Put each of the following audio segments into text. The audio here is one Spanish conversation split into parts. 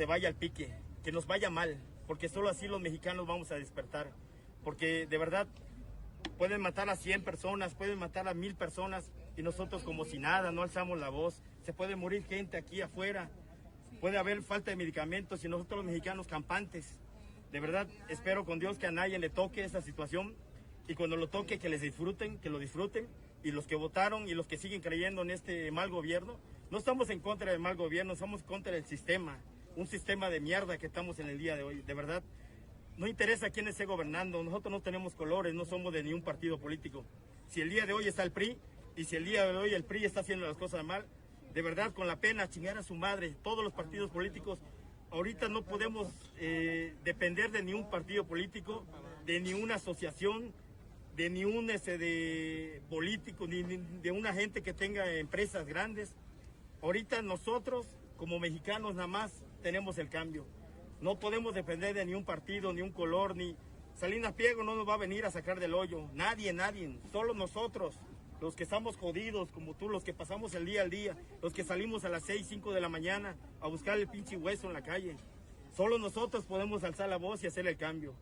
se vaya al pique, que nos vaya mal, porque solo así los mexicanos vamos a despertar. Porque de verdad pueden matar a 100 personas, pueden matar a 1000 personas y nosotros como si nada, no alzamos la voz. Se puede morir gente aquí afuera, puede haber falta de medicamentos y nosotros los mexicanos campantes. De verdad espero con Dios que a nadie le toque esa situación y cuando lo toque que les disfruten, que lo disfruten. Y los que votaron y los que siguen creyendo en este mal gobierno, no estamos en contra del mal gobierno, estamos contra del sistema, un sistema de mierda que estamos en el día de hoy. De verdad, no interesa quién esté gobernando, nosotros no tenemos colores, no somos de ningún partido político. Si el día de hoy está el PRI y si el día de hoy el PRI está haciendo las cosas mal, de verdad con la pena chingar a su madre, todos los partidos políticos. Ahorita no podemos depender de ningún partido político, de ninguna asociación, de ni un de político, ni de una gente que tenga empresas grandes. Ahorita nosotros, como mexicanos, nada más tenemos el cambio. No podemos depender de ni un partido, ni un color, ni Salinas Pliego no nos va a venir a sacar del hoyo. Nadie, solo nosotros, los que estamos jodidos, como tú, los que pasamos el día al día, los que salimos a las 6, 5 de la mañana a buscar el pinche hueso en la calle. Solo nosotros podemos alzar la voz y hacer el cambio.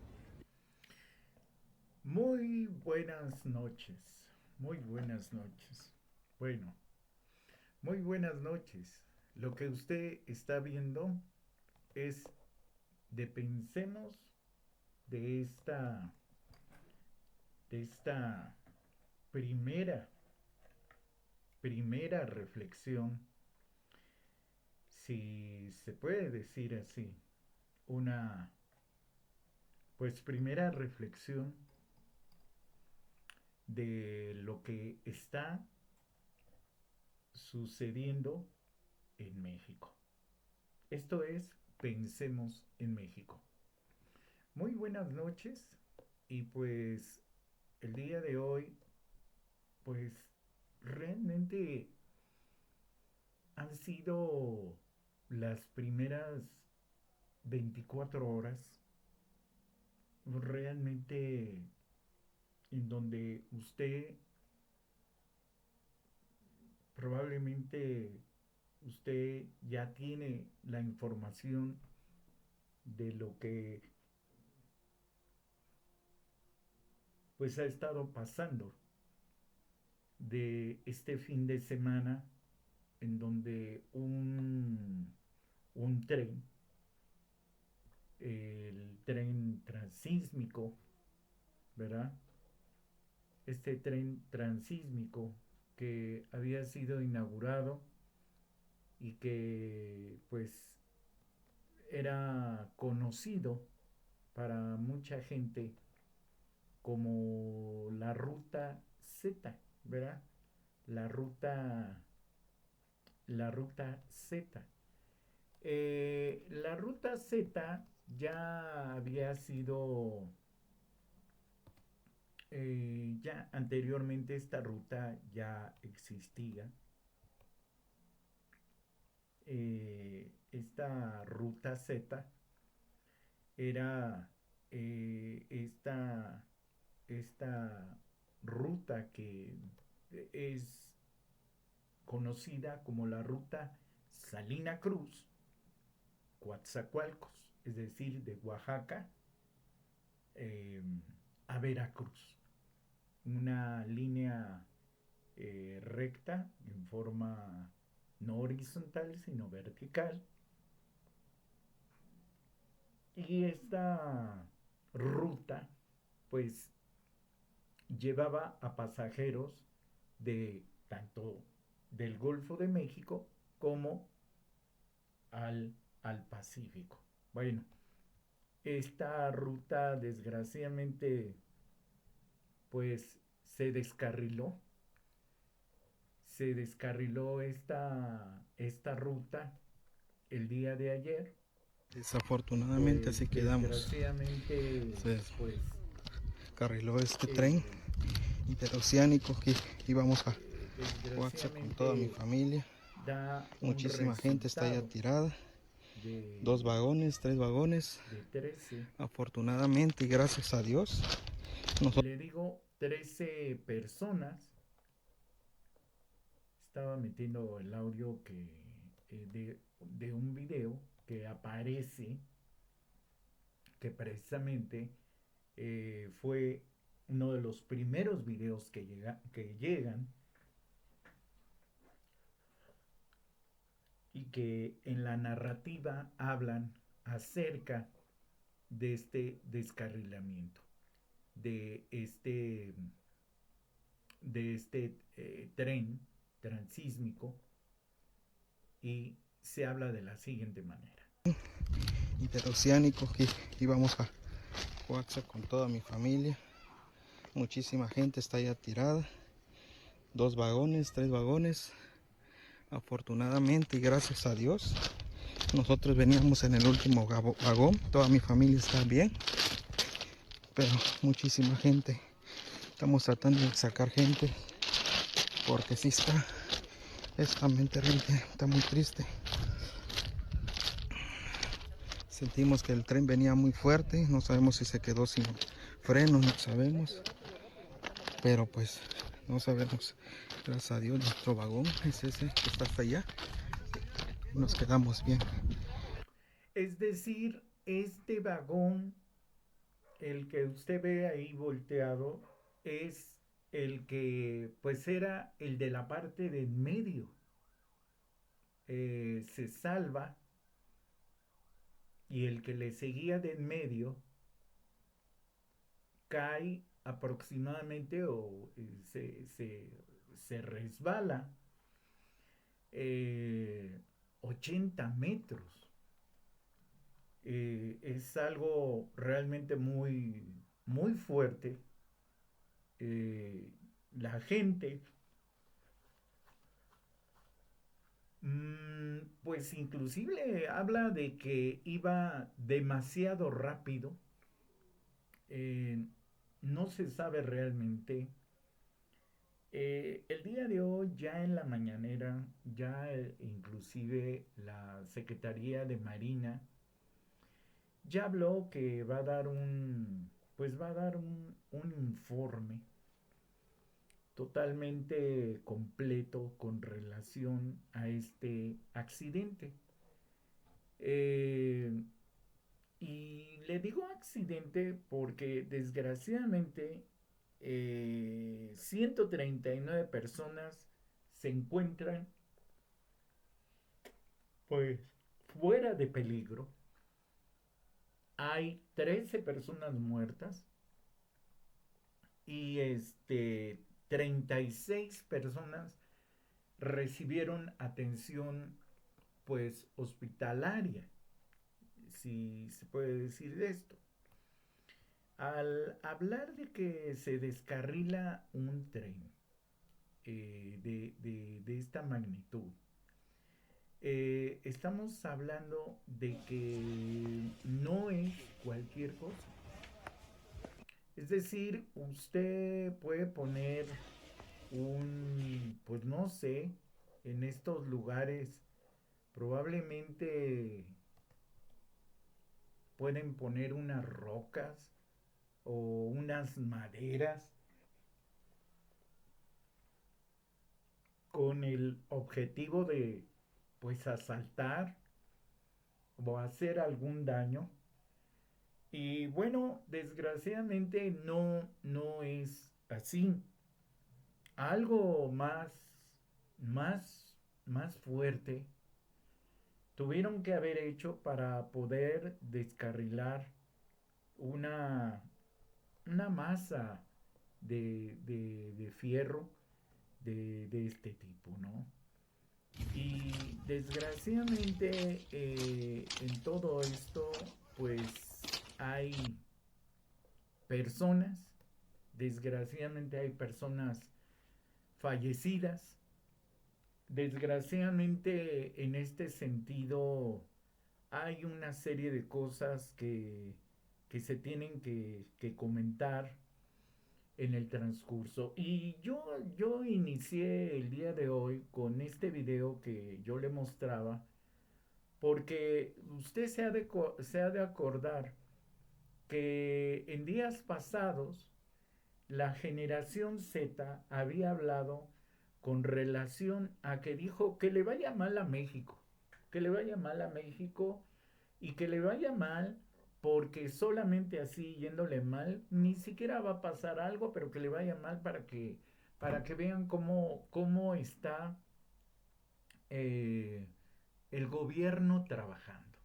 Muy buenas noches, muy buenas noches. Bueno, muy buenas noches. Lo que usted está viendo es de pensemos de esta primera reflexión, si se puede decir así, una primera reflexión de lo que está sucediendo en México. Esto es Pensemos en México. Muy buenas noches y pues el día de hoy pues realmente han sido las primeras 24 horas realmente en donde probablemente usted ya tiene la información de lo que pues ha estado pasando de este fin de semana en donde un tren, el tren transísmico, ¿verdad? Este tren transísmico que había sido inaugurado y que pues era conocido para mucha gente como la ruta Z, ¿verdad? La ruta, la ruta Z. La ruta Z ya había sido, ya anteriormente esta ruta ya existía. Esta ruta Z era esta ruta que es conocida como la ruta Salina Cruz, Coatzacoalcos, es decir, de Oaxaca eh, a Veracruz. Una línea recta en forma no horizontal sino vertical. Y esta ruta pues llevaba a pasajeros de tanto del Golfo de México como al Pacífico. Bueno, esta ruta desgraciadamente pues se descarriló esta ruta el día de ayer. Desafortunadamente Pues así quedamos. desgraciadamente Se pues descarriló este eh, tren interoceánico que íbamos a Oaxaca con toda mi desgraciadamente familia. da un Muchísima gente está ya resultado tirada. de, 2 vagones, 3 vagones. de 13, Afortunadamente y gracias a Dios. le digo 13 personas. Estaba metiendo el audio de un video que aparece, que precisamente fue uno de los primeros videos que llegan y que en la narrativa hablan acerca de este descarrilamiento, de este tren transísmico, y se habla de la siguiente manera. Interoceánico que íbamos a Coaxa con toda mi familia. Muchísima gente está ya tirada. 2 vagones, 3 vagones. Afortunadamente y gracias a Dios, nosotros veníamos en el último vagón. Toda mi familia está bien, pero muchísima gente. Estamos tratando de sacar gente porque sí está también terrible, está muy triste. Sentimos que el tren venía muy fuerte, no sabemos si se quedó sin freno, no sabemos, pero pues no sabemos. Gracias a Dios nuestro vagón es ese que está hasta allá, nos quedamos bien. Es decir, este vagón, el que usted ve ahí volteado, es el que pues era el de la parte de en medio. Se salva, y el que le seguía de en medio cae aproximadamente, o se resbala 80 metros. Es algo realmente muy, muy fuerte. La gente, pues inclusive habla de que iba demasiado rápido. No se sabe realmente. El día de hoy, ya en la mañanera, ya inclusive la Secretaría de Marina ya habló que va a dar un informe totalmente completo con relación a este accidente. Y le digo accidente porque desgraciadamente 139 personas se encuentran pues fuera de peligro. Hay 13 personas muertas y 36 personas recibieron atención pues hospitalaria, si se puede decir de esto. Al hablar de que se descarrila un tren de esta magnitud, estamos hablando de que no es cualquier cosa. Es decir, usted puede poner pues no sé, en estos lugares probablemente pueden poner unas rocas o unas maderas con el objetivo de pues asaltar o hacer algún daño. Y bueno, desgraciadamente no es así. Algo más fuerte tuvieron que haber hecho para poder descarrilar una, una masa de fierro de este tipo, ¿no? Y desgraciadamente en todo esto pues hay personas, desgraciadamente hay personas fallecidas. Desgraciadamente en este sentido hay una serie de cosas que se tienen que comentar en el transcurso. Y yo inicié el día de hoy con este video que yo le mostraba, porque usted se ha de acordar que en días pasados la generación Z había hablado con relación a que dijo que le vaya mal a México, que le vaya mal a México, y que le vaya mal, porque solamente así yéndole mal, ni siquiera va a pasar algo, pero que le vaya mal para que vean cómo está eh, el gobierno trabajando.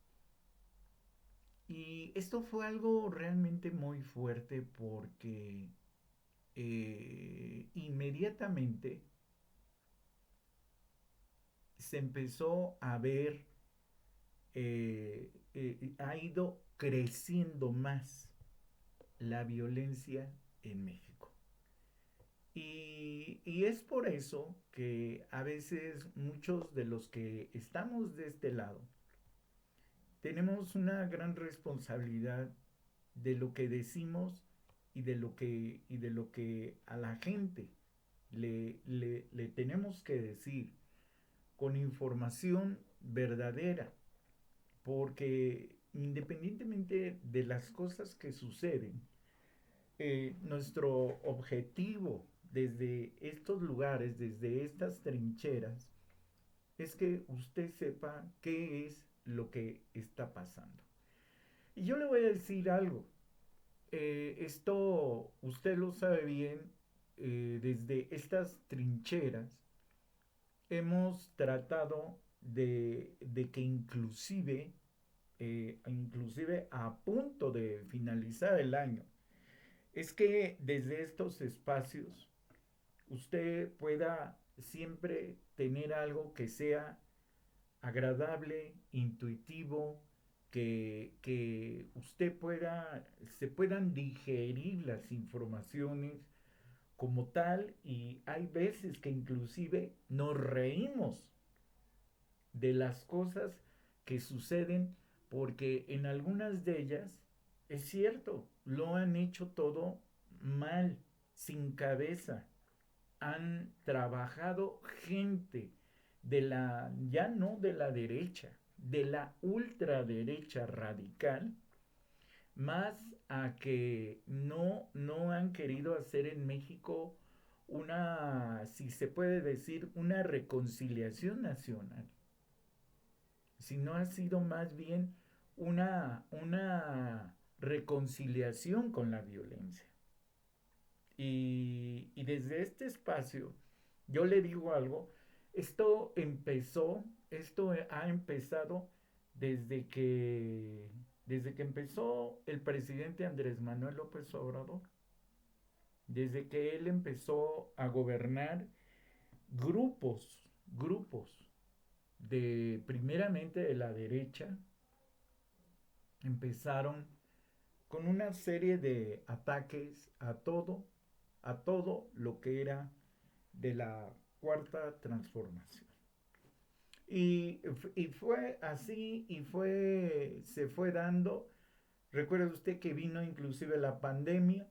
Y esto fue algo realmente muy fuerte porque inmediatamente se empezó a ver, ha ido creciendo más la violencia en México. Y es por eso que a veces muchos de los que estamos de este lado tenemos una gran responsabilidad de lo que decimos y de lo que a la gente le tenemos que decir con información verdadera, porque independientemente de las cosas que suceden, nuestro objetivo desde estos lugares, desde estas trincheras, es que usted sepa qué es lo que está pasando. Y yo le voy a decir algo. Esto usted lo sabe bien. Desde estas trincheras hemos tratado de que inclusive a punto de finalizar el año, es que desde estos espacios usted pueda siempre tener algo que sea agradable, intuitivo, que usted se puedan digerir las informaciones como tal, y hay veces que inclusive nos reímos de las cosas que suceden, porque en algunas de ellas es cierto, lo han hecho todo mal, sin cabeza. Han trabajado gente ya no de la derecha, de la ultraderecha radical, más a que no han querido hacer en México una, si se puede decir, una reconciliación nacional, sino ha sido más bien una reconciliación con la violencia. Y desde este espacio, yo le digo algo, esto ha empezado desde que, desde que empezó el presidente Andrés Manuel López Obrador, desde que él empezó a gobernar, grupos primeramente de la derecha, empezaron con una serie de ataques a todo lo que era de la cuarta transformación. Y fue así, se fue dando. Recuerda usted que vino inclusive la pandemia,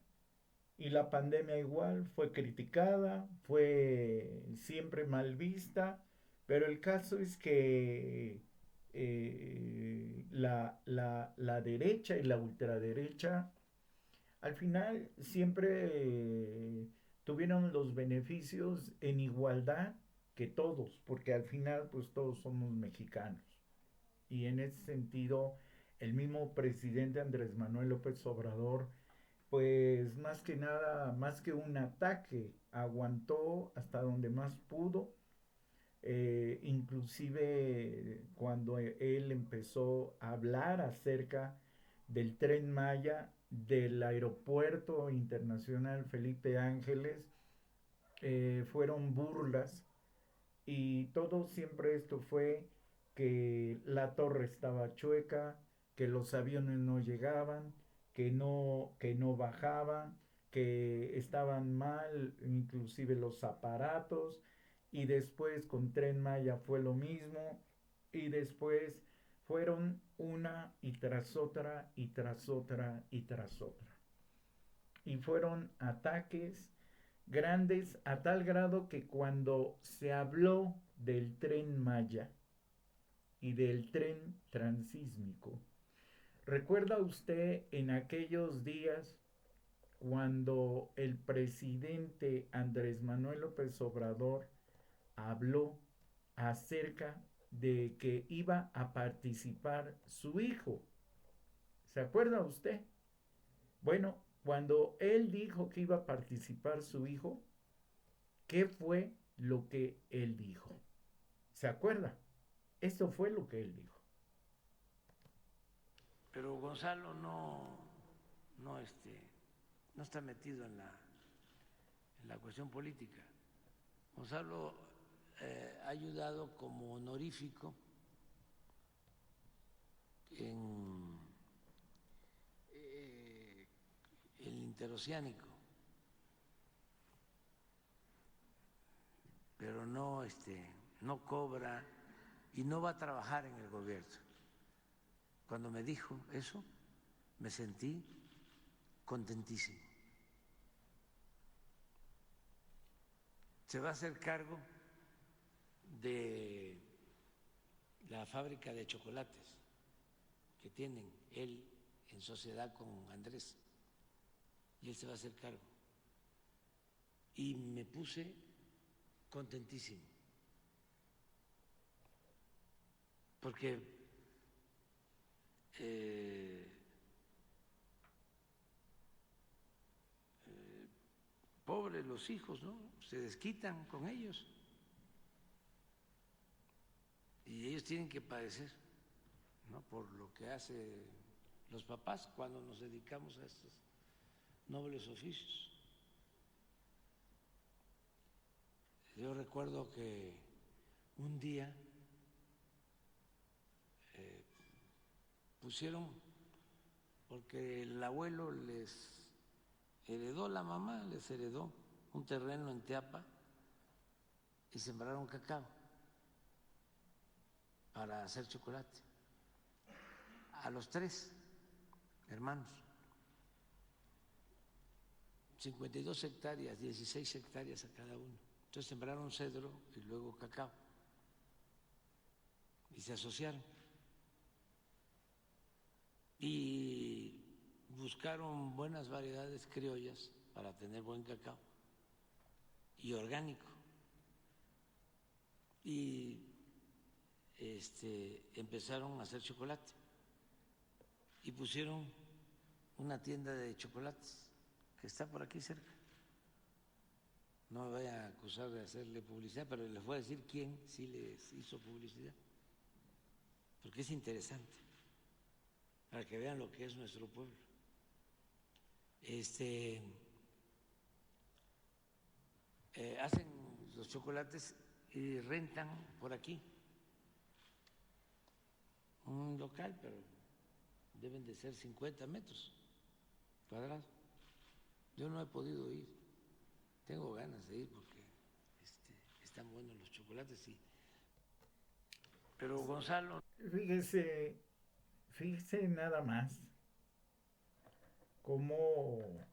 y la pandemia igual fue criticada, fue siempre mal vista, pero el caso es que la derecha y la ultraderecha al final siempre tuvieron los beneficios en igualdad que todos, porque al final pues todos somos mexicanos. Y en ese sentido, el mismo presidente Andrés Manuel López Obrador, pues más que nada, más que un ataque, aguantó hasta donde más pudo. Inclusive cuando él empezó a hablar acerca del Tren Maya, del Aeropuerto Internacional Felipe Ángeles, fueron burlas, y todo siempre esto fue que la torre estaba chueca, que los aviones no llegaban, que no bajaban, que estaban mal inclusive los aparatos. Y después con Tren Maya fue lo mismo, y después fueron una y tras otra y tras otra y tras otra. Y fueron ataques grandes a tal grado que cuando se habló del Tren Maya y del tren transísmico, ¿recuerda usted en aquellos días cuando el presidente Andrés Manuel López Obrador habló acerca de que iba a participar su hijo. ¿Se acuerda usted? Bueno, cuando él dijo que iba a participar su hijo, ¿qué fue lo que él dijo? ¿Se acuerda? Eso fue lo que él dijo. Pero Gonzalo no está metido en la cuestión política. Gonzalo ha ayudado como honorífico en el interoceánico, pero no cobra y no va a trabajar en el gobierno. Cuando me dijo eso, me sentí contentísimo. Se va a hacer cargo de la fábrica de chocolates que tienen él en sociedad con Andrés, y él se va a hacer cargo. Y me puse contentísimo, porque pobres los hijos, ¿no? Se desquitan con ellos y ellos tienen que padecer, ¿no?, por lo que hacen los papás cuando nos dedicamos a estos nobles oficios. Yo recuerdo que un día pusieron, porque el abuelo les heredó, la mamá les heredó un terreno en Teapa y sembraron cacao para hacer chocolate a los 3 hermanos. 52 hectáreas, 16 hectáreas a cada uno. Entonces sembraron cedro y luego cacao y se asociaron y buscaron buenas variedades criollas para tener buen cacao y orgánico, y empezaron a hacer chocolate y pusieron una tienda de chocolates que está por aquí cerca. No me vaya a acusar de hacerle publicidad, pero les voy a decir quién sí les hizo publicidad, porque es interesante para que vean lo que es nuestro pueblo. Hacen los chocolates y rentan por aquí un local, pero deben de ser 50 metros cuadrados. Yo no he podido ir, tengo ganas de ir porque están buenos los chocolates, sí. Pero Gonzalo... Fíjese nada más cómo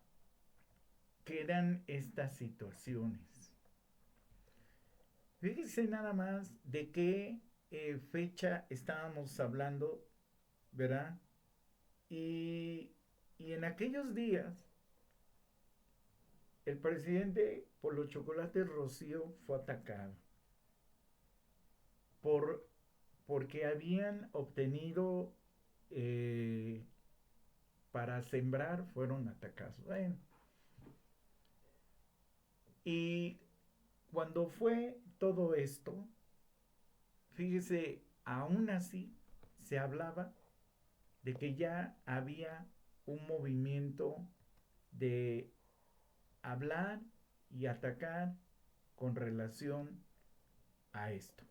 quedan estas situaciones. Fíjese nada más de qué fecha estábamos hablando, ¿verdad? Y en aquellos días, el presidente por los chocolates Rocío fue atacado porque habían obtenido para sembrar, fueron atacados. Bueno, y cuando fue todo esto, fíjese, aún así se hablaba de que ya había un movimiento de hablar y atacar con relación a esto.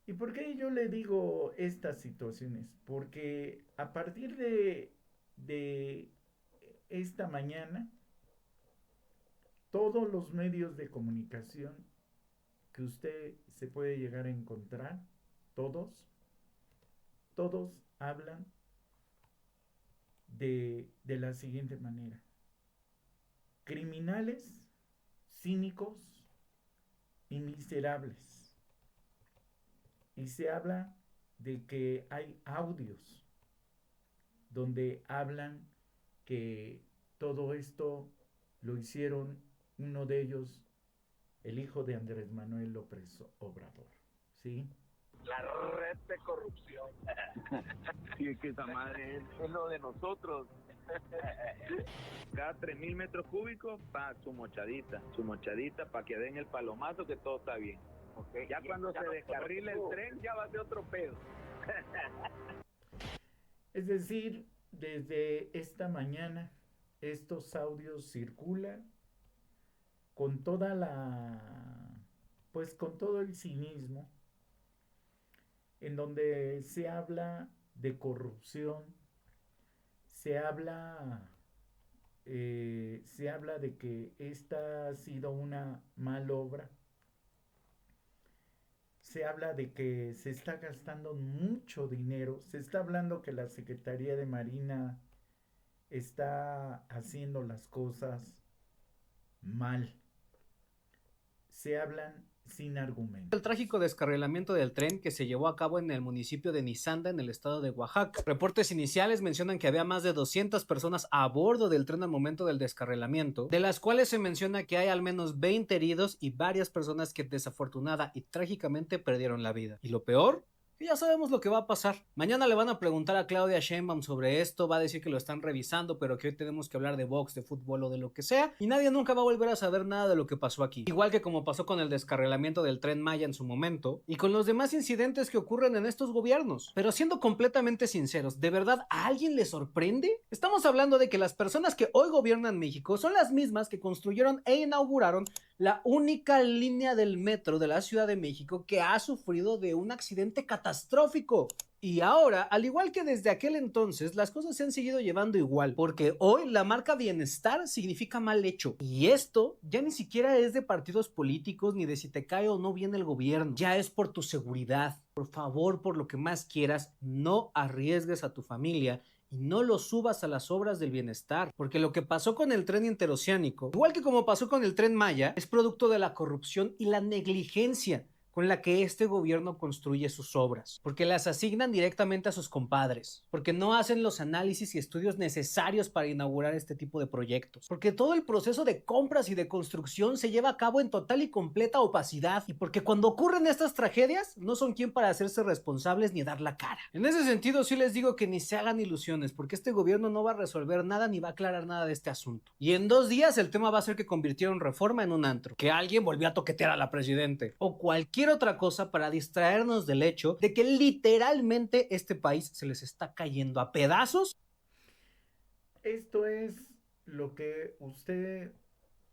¿Y por qué yo le digo estas situaciones? Porque a partir de esta mañana, todos los medios de comunicación que usted se puede llegar a encontrar, todos hablan de la siguiente manera: criminales, cínicos y miserables. Y se habla de que hay audios donde hablan que todo esto lo hicieron, uno de ellos, el hijo de Andrés Manuel López Obrador, ¿sí? La red de corrupción. Sí, es que esa madre es lo de nosotros. Cada 3.000 metros cúbicos, su mochadita para que den el palomazo que todo está bien. Okay. Ya cuando se descarrile el tren, ya va a ser otro pedo. Es decir, desde esta mañana estos audios circulan con toda pues con todo el cinismo, en donde se habla de corrupción, se habla de que esta ha sido una mal obra, se habla de que se está gastando mucho dinero, se está hablando que la Secretaría de Marina está haciendo las cosas mal, se hablan sin argumentos. El trágico descarrilamiento del tren que se llevó a cabo en el municipio de Nizanda, en el estado de Oaxaca. Reportes iniciales mencionan que había más de 200 personas a bordo del tren al momento del descarrilamiento, de las cuales se menciona que hay al menos 20 heridos y varias personas que desafortunada y trágicamente perdieron la vida. Y lo peor, que ya sabemos lo que va a pasar. Mañana le van a preguntar a Claudia Sheinbaum sobre esto, va a decir que lo están revisando, pero que hoy tenemos que hablar de box, de fútbol o de lo que sea, y nadie nunca va a volver a saber nada de lo que pasó aquí. Igual que como pasó con el descarrilamiento del Tren Maya en su momento, y con los demás incidentes que ocurren en estos gobiernos. Pero siendo completamente sinceros, ¿de verdad a alguien le sorprende? Estamos hablando de que las personas que hoy gobiernan México son las mismas que construyeron e inauguraron la única línea del metro de la Ciudad de México que ha sufrido de un accidente catastrófico. Y ahora, al igual que desde aquel entonces, las cosas se han seguido llevando igual, porque hoy la marca bienestar significa mal hecho. Y esto ya ni siquiera es de partidos políticos ni de si te cae o no bien el gobierno, ya es por tu seguridad. Por favor, por lo que más quieras, no arriesgues a tu familia y no lo subas a las obras del bienestar, porque lo que pasó con el tren interoceánico, igual que como pasó con el Tren Maya, es producto de la corrupción y la negligencia con la que este gobierno construye sus obras, porque las asignan directamente a sus compadres, porque no hacen los análisis y estudios necesarios para inaugurar este tipo de proyectos, porque todo el proceso de compras y de construcción se lleva a cabo en total y completa opacidad, y porque cuando ocurren estas tragedias no son quien para hacerse responsables ni dar la cara. En ese sentido sí les digo que ni se hagan ilusiones, porque este gobierno no va a resolver nada ni va a aclarar nada de este asunto, y en 2 días el tema va a ser que convirtieron Reforma en un antro, que alguien volvió a toquetear a la presidente, o cualquier otra cosa para distraernos del hecho de que literalmente este país se les está cayendo a pedazos. Esto es lo que usted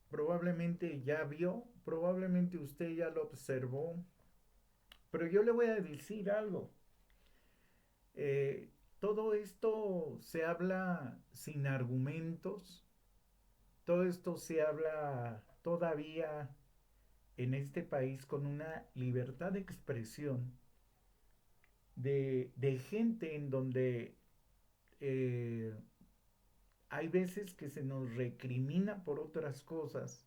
probablemente ya vio, probablemente usted ya lo observó, pero yo le voy a decir algo. Todo esto se habla sin argumentos, todo esto se habla todavía en este país con una libertad de expresión de gente en donde hay veces que se nos recrimina por otras cosas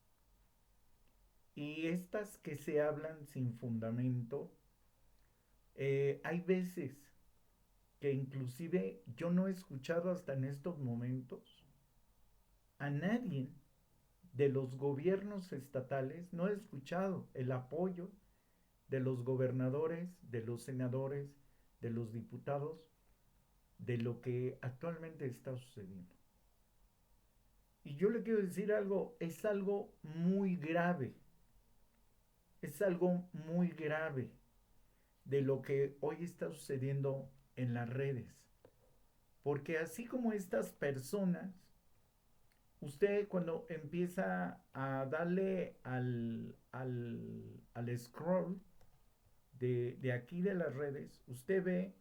y estas que se hablan sin fundamento, hay veces que inclusive yo no he escuchado hasta en estos momentos a nadie de los gobiernos estatales, no he escuchado el apoyo de los gobernadores, de los senadores, de los diputados, de lo que actualmente está sucediendo. Y yo le quiero decir algo, es algo muy grave, es algo muy grave de lo que hoy está sucediendo en las redes. Porque así como estas personas, usted cuando empieza a darle al scroll de aquí de las redes, usted ve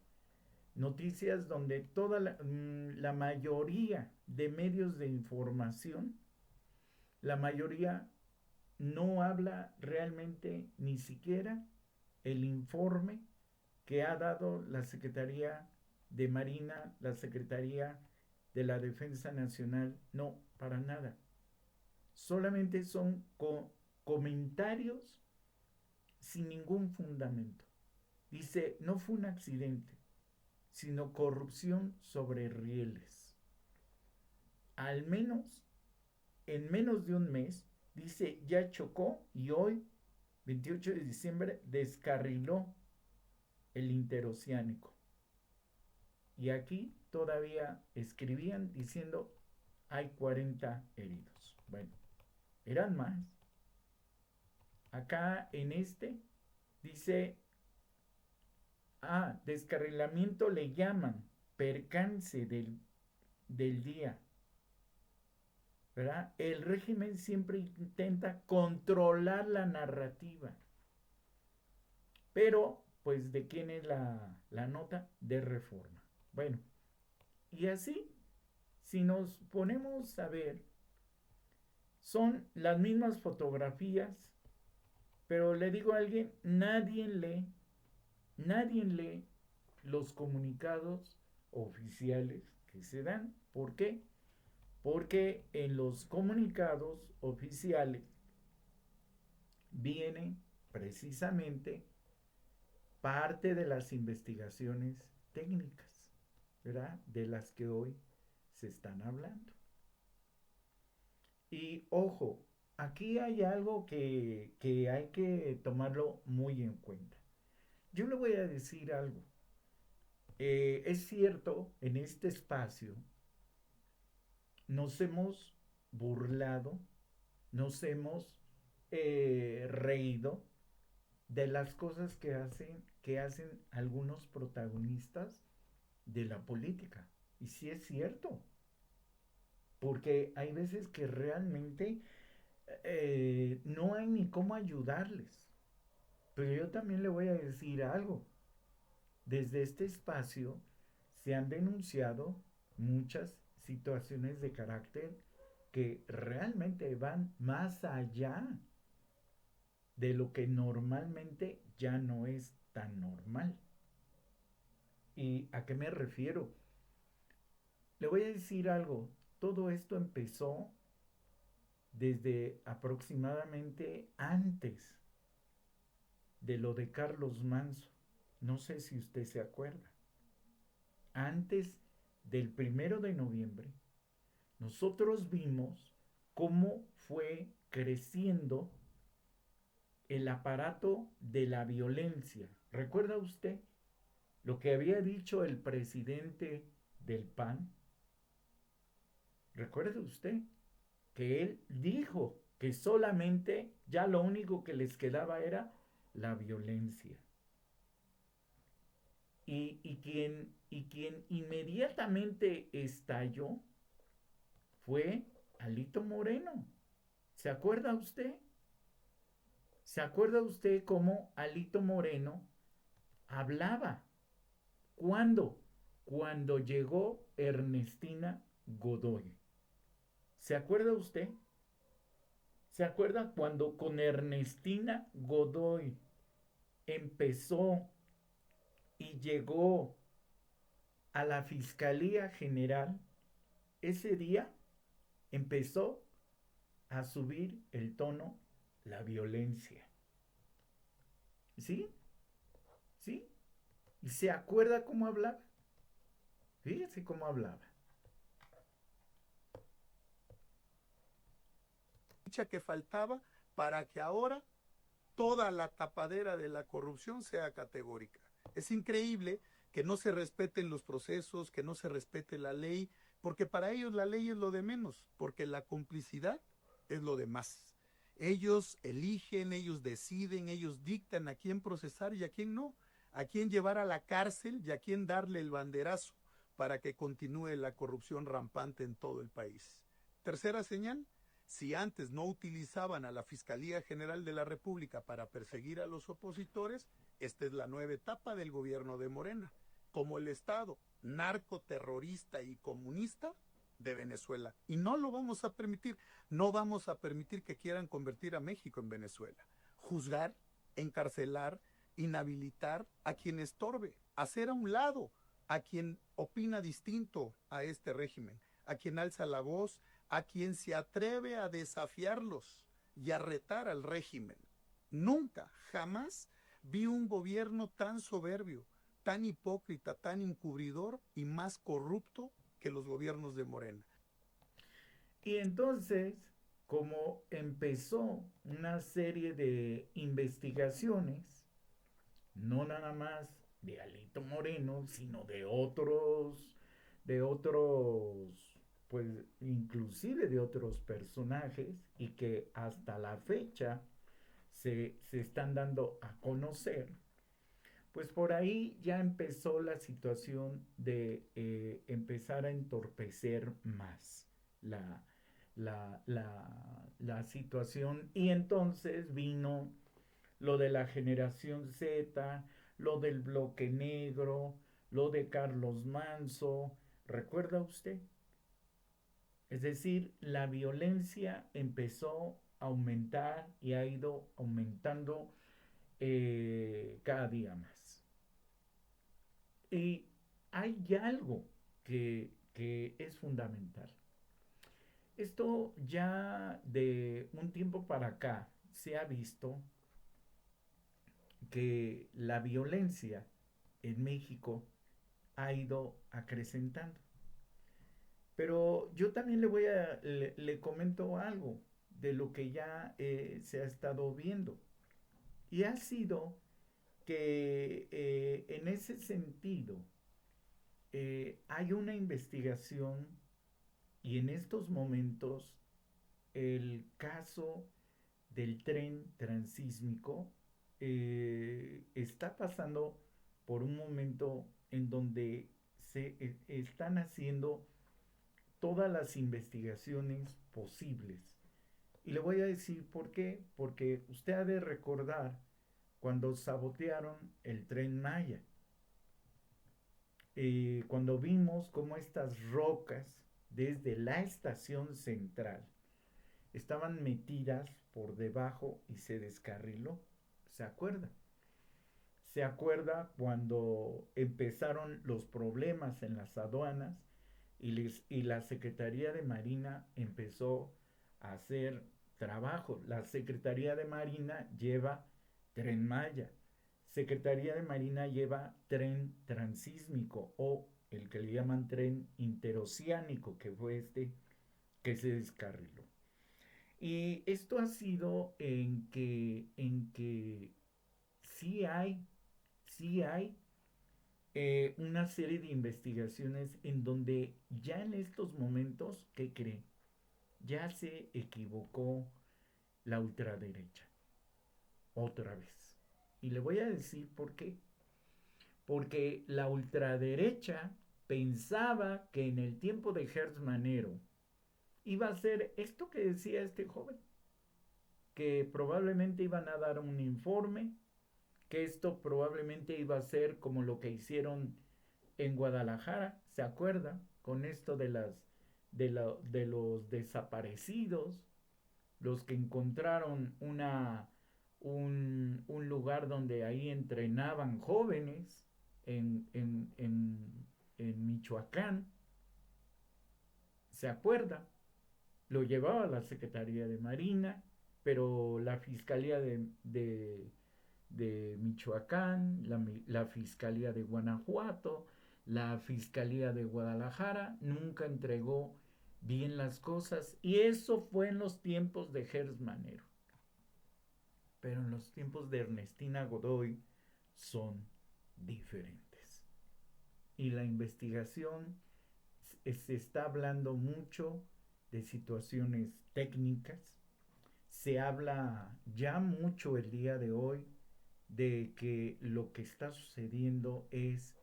noticias donde toda la mayoría de medios de información, la mayoría no habla realmente ni siquiera el informe que ha dado la Secretaría de Marina, la Secretaría de la Defensa Nacional, no, para nada. Solamente son comentarios sin ningún fundamento. Dice, no fue un accidente, sino corrupción sobre rieles. Al menos, en menos de un mes, dice, ya chocó y hoy, 28 de diciembre, descarriló el interoceánico. Y aquí todavía escribían diciendo hay 40 heridos. Bueno, eran más. Acá en este dice, descarrilamiento le llaman, percance del día, ¿verdad? El régimen siempre intenta controlar la narrativa. Pero, pues, ¿de quién es la nota? De Reforma. Bueno, y así, si nos ponemos a ver, son las mismas fotografías, pero le digo a alguien, nadie lee los comunicados oficiales que se dan. ¿Por qué? Porque en los comunicados oficiales viene precisamente parte de las investigaciones técnicas, ¿verdad? De las que hoy se están hablando. Y ojo, aquí hay algo que hay que tomarlo muy en cuenta. Yo le voy a decir algo. Es cierto, en este espacio nos hemos burlado, nos hemos reído de las cosas que hacen algunos protagonistas de la política. Y sí es cierto, porque hay veces que realmente no hay ni cómo ayudarles. Pero yo también le voy a decir algo. Desde este espacio se han denunciado muchas situaciones de carácter que realmente van más allá de lo que normalmente ya no es tan normal. ¿Y a qué me refiero? Le voy a decir algo. Todo esto empezó desde aproximadamente antes de lo de Carlos Manso. No sé si usted se acuerda. Antes del 1 de noviembre, nosotros vimos cómo fue creciendo el aparato de la violencia. ¿Recuerda usted lo que había dicho el presidente del PAN? ¿Recuerda usted que él dijo que solamente ya lo único que les quedaba era la violencia? Y quien inmediatamente estalló fue Alito Moreno. ¿Se acuerda usted? ¿Se acuerda usted cómo Alito Moreno hablaba? ¿Cuándo? Cuando llegó Ernestina Godoy. ¿Se acuerda usted? ¿Se acuerda cuando con Ernestina Godoy empezó y llegó a la Fiscalía General? Ese día empezó a subir el tono la violencia. ¿Sí? ¿Sí? ¿Y se acuerda cómo hablaba? Fíjese cómo hablaba. Que faltaba para que ahora toda la tapadera de la corrupción sea categórica. Es increíble que no se respeten los procesos, que no se respete la ley, porque para ellos la ley es lo de menos, porque la complicidad es lo de más. Ellos eligen, ellos deciden, ellos dictan a quién procesar y a quién no, a quién llevar a la cárcel y a quién darle el banderazo para que continúe la corrupción rampante en todo el país. Tercera señal, si antes no utilizaban a la Fiscalía General de la República para perseguir a los opositores, esta es la nueva etapa del gobierno de Morena, como el Estado narcoterrorista y comunista de Venezuela. Y no lo vamos a permitir, no vamos a permitir que quieran convertir a México en Venezuela. Juzgar, encarcelar, inhabilitar a quien estorbe, hacer a un lado a quien opina distinto a este régimen, a quien alza la voz, a quien se atreve a desafiarlos y a retar al régimen. Nunca, jamás vi un gobierno tan soberbio, tan hipócrita, tan encubridor y más corrupto que los gobiernos de Morena. Y entonces, como empezó una serie de investigaciones, no nada más de Alito Moreno, sino de otros, pues inclusive de otros personajes, y que hasta la fecha se están dando a conocer. Pues por ahí ya empezó la situación de empezar a entorpecer más la, la situación, y entonces vino lo de la generación Z, lo del bloque negro, lo de Carlos Manso, ¿recuerda usted? Es decir, la violencia empezó a aumentar y ha ido aumentando cada día más. Y hay algo que es fundamental. Esto ya de un tiempo para acá se ha visto que la violencia en México ha ido acrecentando. Pero yo también le comento algo de lo que ya se ha estado viendo. Y ha sido que en ese sentido hay una investigación, y en estos momentos el caso del tren transísmico está pasando por un momento en donde se están haciendo todas las investigaciones posibles. Y le voy a decir por qué. Porque usted ha de recordar cuando sabotearon el Tren Maya. Cuando vimos cómo estas rocas desde la estación central estaban metidas por debajo y se descarriló. ¿Se acuerda? ¿Se acuerda cuando empezaron los problemas en las aduanas y la Secretaría de Marina empezó a hacer trabajo? La Secretaría de Marina lleva Tren Maya. Secretaría de Marina lleva tren transísmico, o el que le llaman tren interoceánico, que fue este que se descarriló. Y esto ha sido en que sí hay una serie de investigaciones en donde ya en estos momentos, ¿qué cree? Ya se equivocó la ultraderecha. Otra vez. Y le voy a decir por qué. Porque la ultraderecha pensaba que en el tiempo de Hertz Manero iba a ser esto que decía este joven, que probablemente iban a dar un informe, que esto probablemente iba a ser como lo que hicieron en Guadalajara, ¿se acuerda? Con esto de los desaparecidos, los que encontraron un lugar donde ahí entrenaban jóvenes en Michoacán, ¿se acuerda? Lo llevaba la Secretaría de Marina, pero la Fiscalía de Michoacán, la Fiscalía de Guanajuato, la Fiscalía de Guadalajara nunca entregó bien las cosas, y eso fue en los tiempos de Hertz Manero. Pero en los tiempos de Ernestina Godoy son diferentes. Y la investigación se está hablando mucho de situaciones técnicas. Se habla ya mucho el día de hoy de que lo que está sucediendo es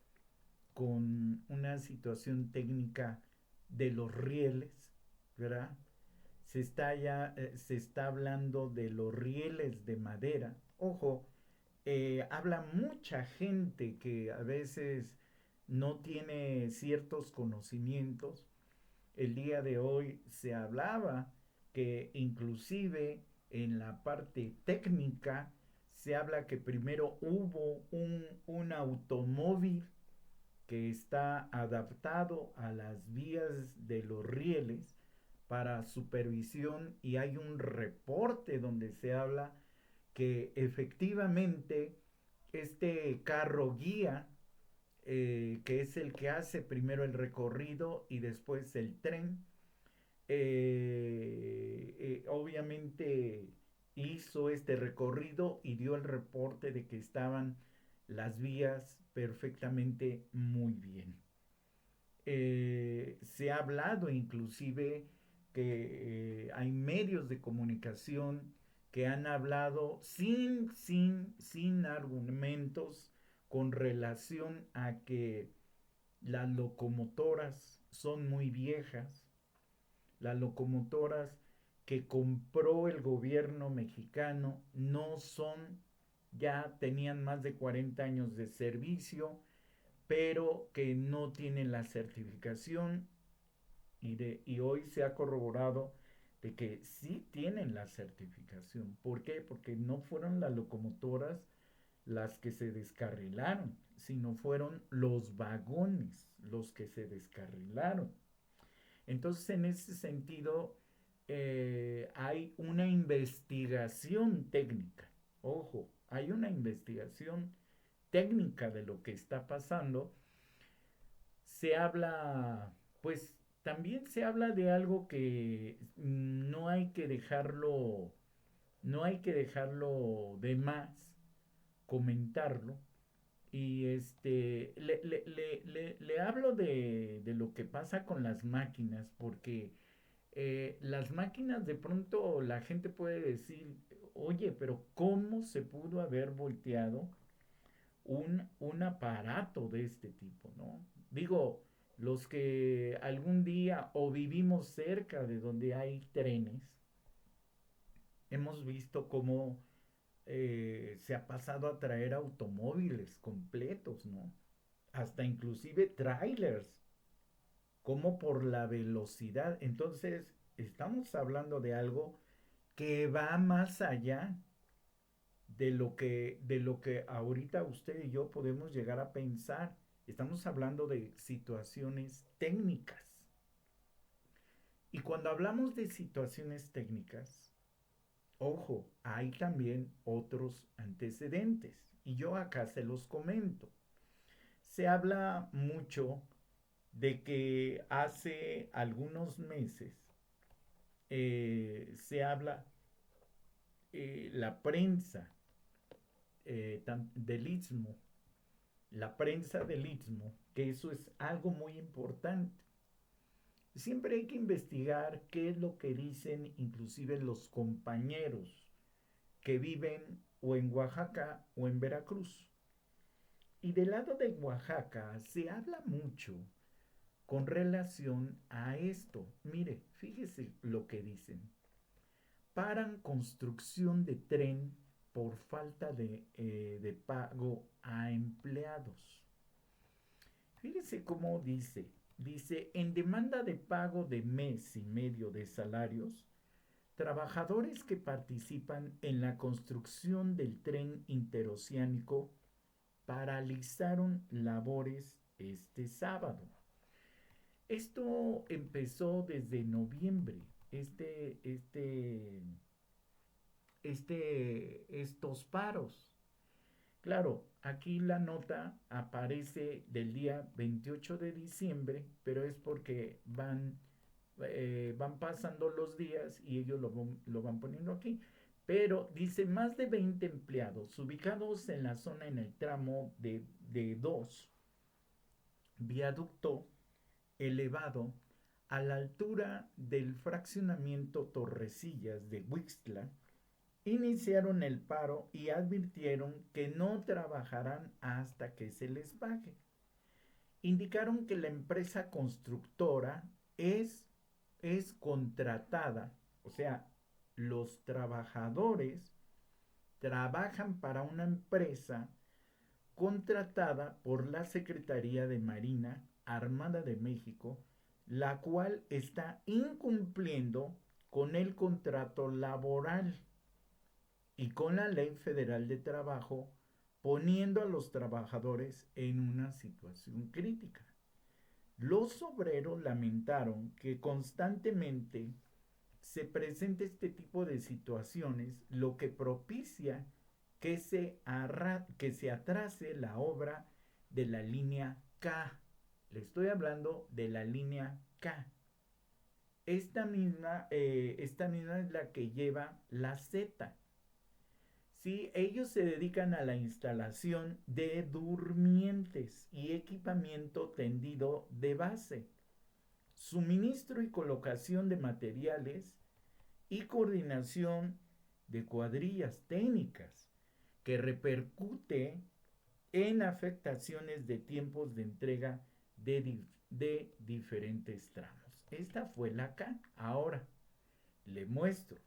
con una situación técnica de los rieles, ¿verdad? Se está hablando de los rieles de madera. Ojo, habla mucha gente que a veces no tiene ciertos conocimientos. El día de hoy se hablaba que inclusive en la parte técnica se habla que primero hubo un automóvil que está adaptado a las vías de los rieles para supervisión, y hay un reporte donde se habla que efectivamente este carro guía, que es el que hace primero el recorrido y después el tren, obviamente hizo este recorrido y dio el reporte de que estaban las vías perfectamente muy bien. Se ha hablado inclusive que hay medios de comunicación que han hablado sin argumentos con relación a que las locomotoras son muy viejas, las locomotoras que compró el gobierno mexicano no son, ya tenían más de 40 años de servicio, pero que no tienen la certificación y hoy se ha corroborado de que sí tienen la certificación. ¿Por qué? Porque no fueron las locomotoras las que se descarrilaron, sino fueron los vagones los que se descarrilaron. Entonces, en ese sentido, hay una investigación técnica. Ojo, hay una investigación técnica de lo que está pasando. Se habla, pues también se habla de algo que no hay que dejarlo de más comentarlo. Y le hablo de lo que pasa con las máquinas, porque las máquinas de pronto la gente puede decir, oye, pero ¿cómo se pudo haber volteado un aparato de este tipo, ¿no? Digo, los que algún día o vivimos cerca de donde hay trenes, hemos visto cómo se ha pasado a traer automóviles completos, ¿no? Hasta inclusive trailers, como por la velocidad. Entonces, estamos hablando de algo que va más allá de lo que ahorita usted y yo podemos llegar a pensar. Estamos hablando de situaciones técnicas. Y cuando hablamos de situaciones técnicas, ojo, hay también otros antecedentes. Y yo acá se los comento. Se habla mucho de que hace algunos meses se habla la prensa del Istmo, la prensa del Istmo, que eso es algo muy importante. Siempre hay que investigar qué es lo que dicen inclusive los compañeros que viven o en Oaxaca o en Veracruz. Y del lado de Oaxaca se habla mucho con relación a esto. Mire, fíjese lo que dicen. Paran construcción de tren por falta de pago a empleados. Fíjese cómo dice. Dice, en demanda de pago de mes y medio de salarios, trabajadores que participan en la construcción del tren interoceánico paralizaron labores este sábado. Esto empezó desde noviembre. Estos paros. Claro, aquí la nota aparece del día 28 de diciembre, pero es porque van pasando los días y ellos lo van poniendo aquí. Pero dice más de 20 empleados ubicados en la zona en el tramo de 2, viaducto elevado a la altura del fraccionamiento Torrecillas de Huixtla, iniciaron el paro y advirtieron que no trabajarán hasta que se les pague. Indicaron que la empresa constructora es contratada, o sea, los trabajadores trabajan para una empresa contratada por la Secretaría de Marina Armada de México, la cual está incumpliendo con el contrato laboral y con la Ley Federal de Trabajo, poniendo a los trabajadores en una situación crítica. Los obreros lamentaron que constantemente se presente este tipo de situaciones, lo que propicia que se atrase la obra de la línea K. Le estoy hablando de la línea K. Esta misma es la que lleva la Z. Sí, ellos se dedican a la instalación de durmientes y equipamiento tendido de base, suministro y colocación de materiales y coordinación de cuadrillas técnicas que repercute en afectaciones de tiempos de entrega de diferentes tramos. Esta fue la acá. Ahora le muestro.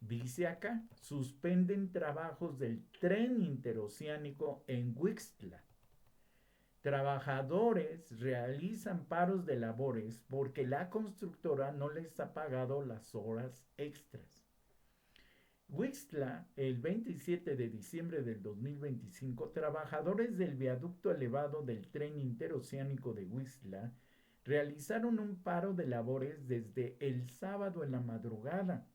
Dice acá, suspenden trabajos del tren interoceánico en Huixtla. Trabajadores realizan paros de labores porque la constructora no les ha pagado las horas extras. Huixtla, el 27 de diciembre del 2025, trabajadores del viaducto elevado del tren interoceánico de Huixtla realizaron un paro de labores desde el sábado en la madrugada,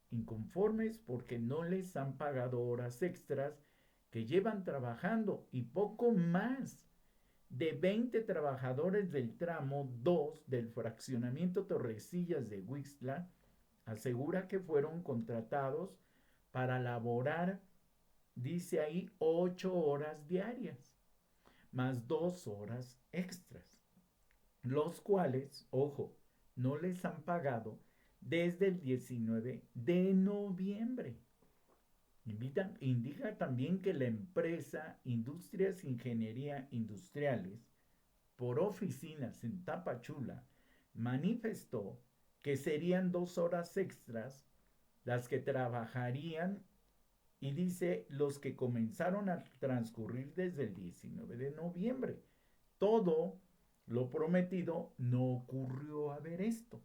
inconformes porque no les han pagado horas extras que llevan trabajando y poco más de 20 trabajadores del tramo 2 del fraccionamiento Torrecillas de Huixtla asegura que fueron contratados para laborar, dice ahí, 8 horas diarias, más 2 horas extras, los cuales, ojo, no les han pagado desde el 19 de noviembre. Indica también que la empresa Industrias Ingeniería Industriales, por oficinas en Tapachula, manifestó que serían 2 horas extras las que trabajarían y dice los que comenzaron a transcurrir desde el 19 de noviembre. Todo lo prometido no ocurrió a ver esto.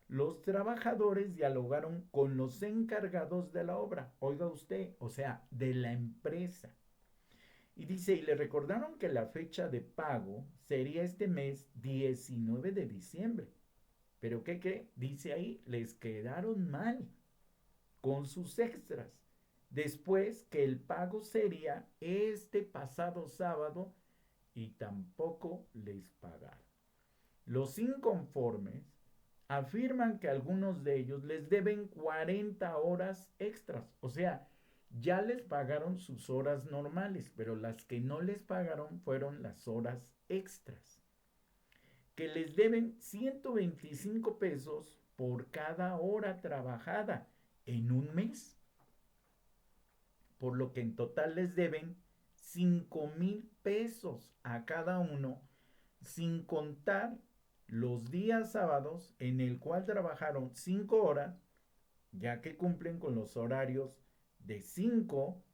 Los trabajadores dialogaron con los encargados de la obra, oiga usted, o sea, de la empresa. Y dice, y le recordaron que la fecha de pago sería este mes 19 de diciembre. Pero ¿qué cree? Dice ahí, les quedaron mal con sus extras. Después que el pago sería este pasado sábado y tampoco les pagaron. Los inconformes afirman que algunos de ellos les deben 40 horas extras. O sea, ya les pagaron sus horas normales, pero las que no les pagaron fueron las horas extras. Que les deben 125 pesos por cada hora trabajada en un mes. Por lo que en total les deben 5,000 pesos a cada uno, sin contar los días sábados en el cual trabajaron 5 horas, ya que cumplen con los horarios de 5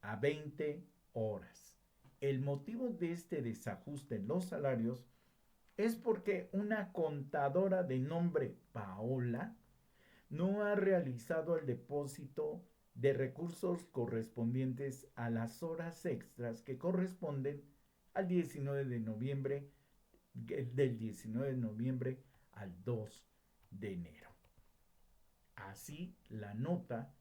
a 20 horas. El motivo de este desajuste en los salarios es porque una contadora de nombre Paola no ha realizado el depósito de recursos correspondientes a las horas extras que corresponden al 19 de noviembre, del 19 de noviembre al 2 de enero. Así la nota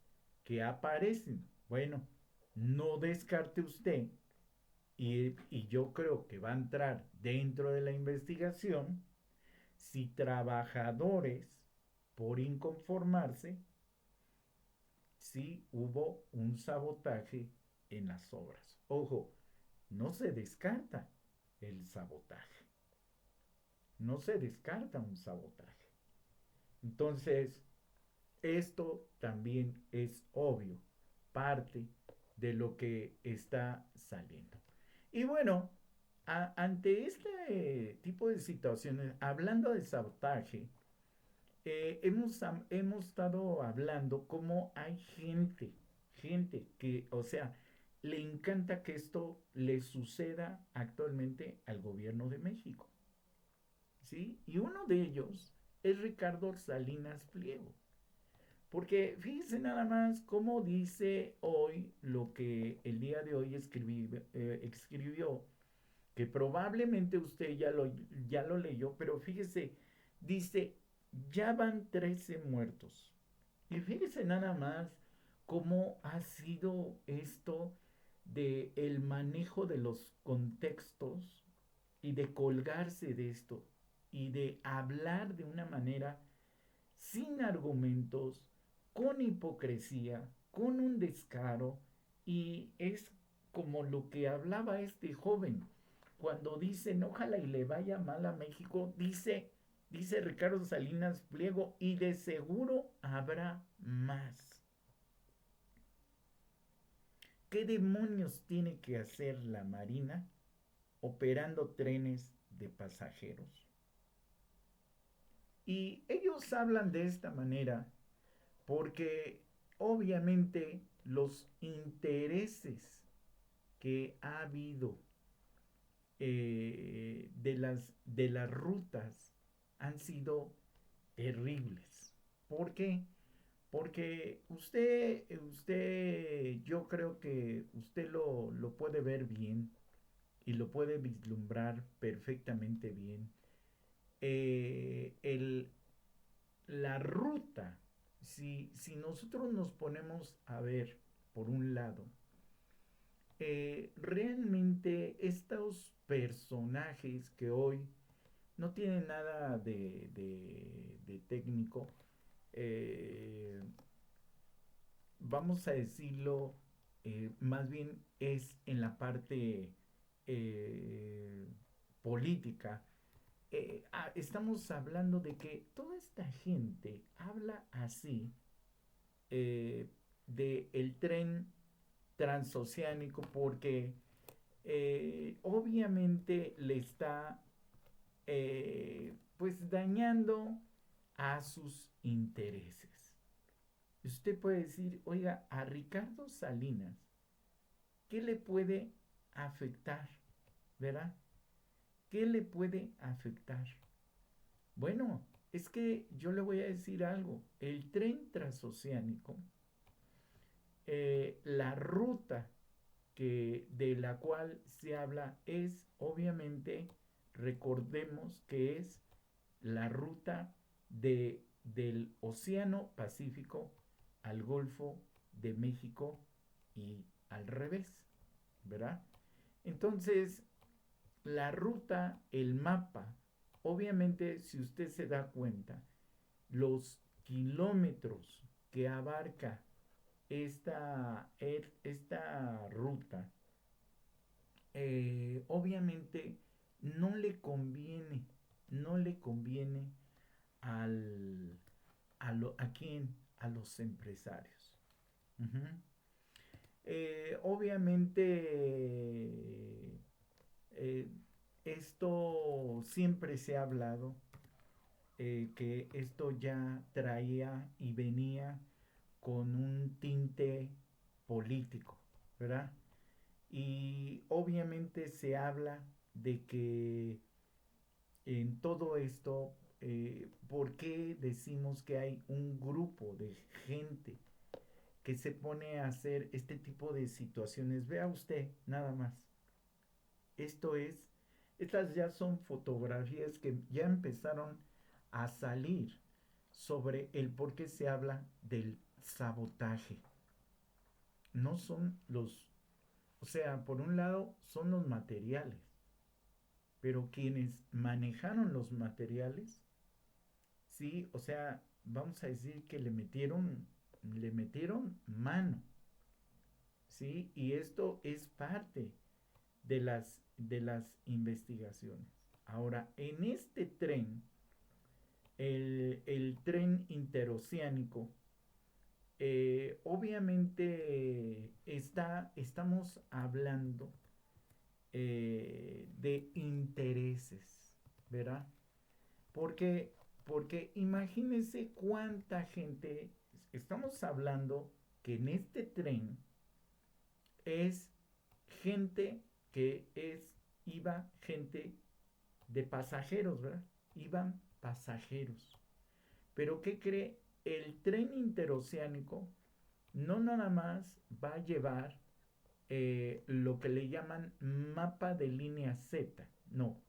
que aparece. Bueno, no descarte usted, y yo creo que va a entrar dentro de la investigación, si trabajadores, por inconformarse, si hubo un sabotaje en las obras. Ojo, no se descarta el sabotaje. No se descarta un sabotaje. Entonces, esto también es obvio, parte de lo que está saliendo. Y bueno, ante este tipo de situaciones, hablando de sabotaje, hemos estado hablando cómo hay gente que, o sea, le encanta que esto le suceda actualmente al gobierno de México, ¿sí? Y uno de ellos es Ricardo Salinas Pliego. Porque fíjense nada más cómo dice hoy lo que el día de hoy escribió, que probablemente usted ya lo leyó, pero fíjese, dice, ya van 13 muertos. Y fíjese nada más cómo ha sido esto de el manejo de los contextos y de colgarse de esto y de hablar de una manera sin argumentos, con hipocresía, con un descaro, y es como lo que hablaba este joven, cuando dicen ojalá y le vaya mal a México, dice Ricardo Salinas Pliego, y de seguro habrá más. ¿Qué demonios tiene que hacer la Marina operando trenes de pasajeros? Y ellos hablan de esta manera porque obviamente los intereses que ha habido de las rutas han sido terribles. ¿Por qué? Porque yo creo que usted lo puede ver bien y lo puede vislumbrar perfectamente bien. La ruta, si nosotros nos ponemos a ver por un lado, realmente estos personajes que hoy no tienen nada de técnico, vamos a decirlo, más bien es en la parte política. Estamos hablando de que toda esta gente habla así de el tren transoceánico porque obviamente le está pues dañando a sus intereses. Usted puede decir, oiga, a Ricardo Salinas, ¿qué le puede afectar? ¿Verdad? ¿Qué le puede afectar? Bueno, es que yo le voy a decir algo. El tren transoceánico, la ruta de la cual se habla es, obviamente, recordemos que es la ruta del Océano Pacífico al Golfo de México y al revés, ¿verdad? Entonces, la ruta, el mapa, obviamente, si usted se da cuenta, los kilómetros que abarca esta ruta, obviamente no le conviene ¿a quién? A los empresarios. Uh-huh. Obviamente esto siempre se ha hablado, que esto ya traía y venía con un tinte político, ¿verdad? Y obviamente se habla de que en todo esto, ¿por qué decimos que hay un grupo de gente que se pone a hacer este tipo de situaciones? Vea usted, nada más. Estas ya son fotografías que ya empezaron a salir sobre el por qué se habla del sabotaje. No son o sea, por un lado son los materiales, pero quienes manejaron los materiales, sí, o sea, vamos a decir que le metieron mano, sí, y esto es parte de las investigaciones. Ahora, en este tren, el tren interoceánico, obviamente estamos hablando de intereses, ¿verdad? Porque imagínense cuánta gente, estamos hablando que en este tren es gente iba gente de pasajeros, ¿verdad? Iban pasajeros. Pero ¿qué cree? El tren interoceánico no nada más va a llevar lo que le llaman mapa de línea Z. No.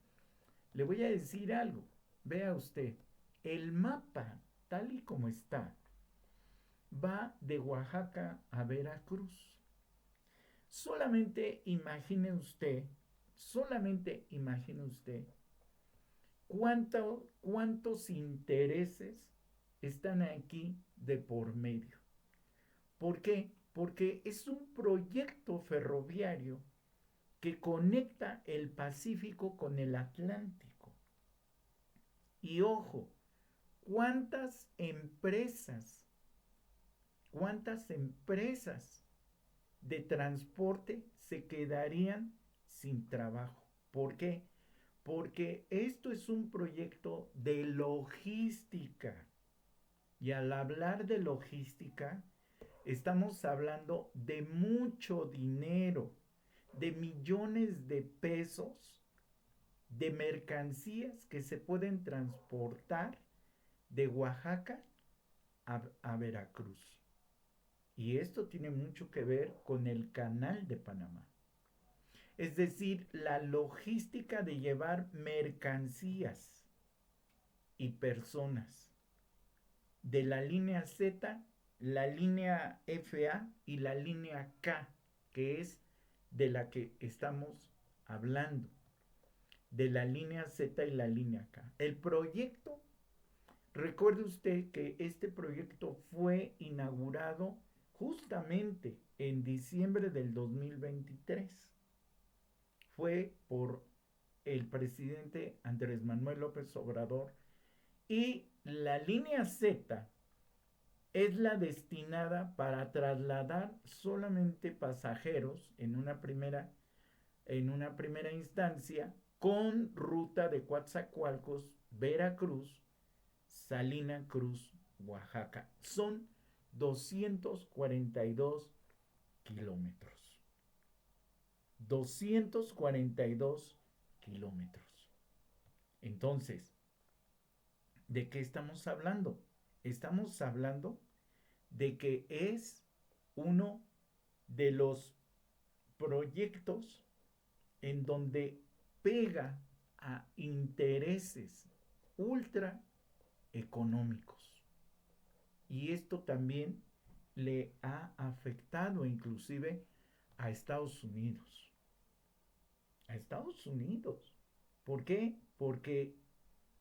Le voy a decir algo. Vea usted. El mapa, tal y como está, va de Oaxaca a Veracruz. Solamente imagine usted cuántos intereses están aquí de por medio. ¿Por qué? Porque es un proyecto ferroviario que conecta el Pacífico con el Atlántico. Y ojo, ¿cuántas empresas de transporte se quedarían sin trabajo? ¿Por qué? Porque esto es un proyecto de logística. Y al hablar de logística, estamos hablando de mucho dinero, de millones de pesos, de mercancías que se pueden transportar de Oaxaca a Veracruz. Y esto tiene mucho que ver con el Canal de Panamá. Es decir, la logística de llevar mercancías y personas de la línea Z, la línea FA y la línea K, que es de la que estamos hablando, de la línea Z y la línea K. El proyecto, recuerde usted que este proyecto fue inaugurado justamente en diciembre del 2023. Fue por el presidente Andrés Manuel López Obrador, y la línea Z es la destinada para trasladar solamente pasajeros en una primera instancia, con ruta de Coatzacoalcos, Veracruz, Salina Cruz, Oaxaca. Son 242 kilómetros. 242 kilómetros. Entonces, ¿de qué estamos hablando? Estamos hablando de que es uno de los proyectos en donde pega a intereses ultra económicos. Y esto también le ha afectado inclusive a Estados Unidos. A Estados Unidos. ¿Por qué? Porque,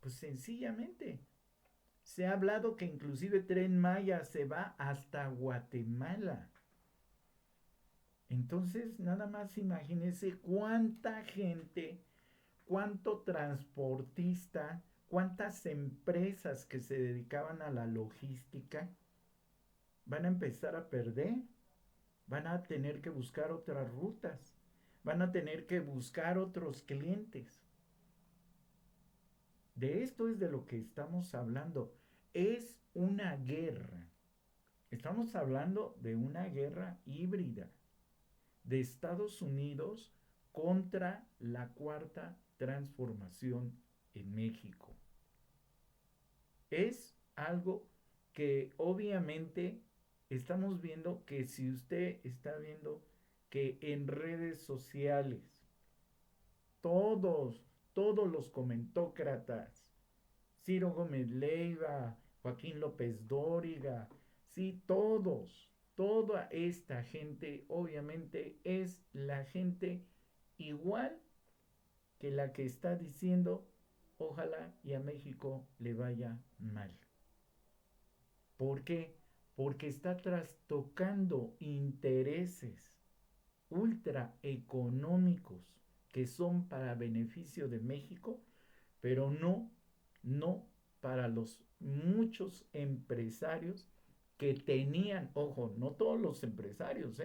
pues sencillamente, se ha hablado que inclusive Tren Maya se va hasta Guatemala. Entonces, nada más imagínense cuánta gente, cuánto transportista, cuántas empresas que se dedicaban a la logística van a empezar a perder. Van a tener que buscar otras rutas. Van a tener que buscar otros clientes. De esto es de lo que estamos hablando. Es una guerra. Estamos hablando de una guerra híbrida de Estados Unidos contra la Cuarta Transformación en México. Es algo que obviamente estamos viendo, que si usted está viendo que en redes sociales todos los comentócratas, Ciro Gómez Leiva, Joaquín López Dóriga, sí, toda esta gente obviamente es la gente igual que la que está diciendo ojalá y a México le vaya mal. ¿Por qué? Porque está trastocando intereses ultra económicos que son para beneficio de México, pero no para los muchos empresarios que tenían, ojo, no todos los empresarios,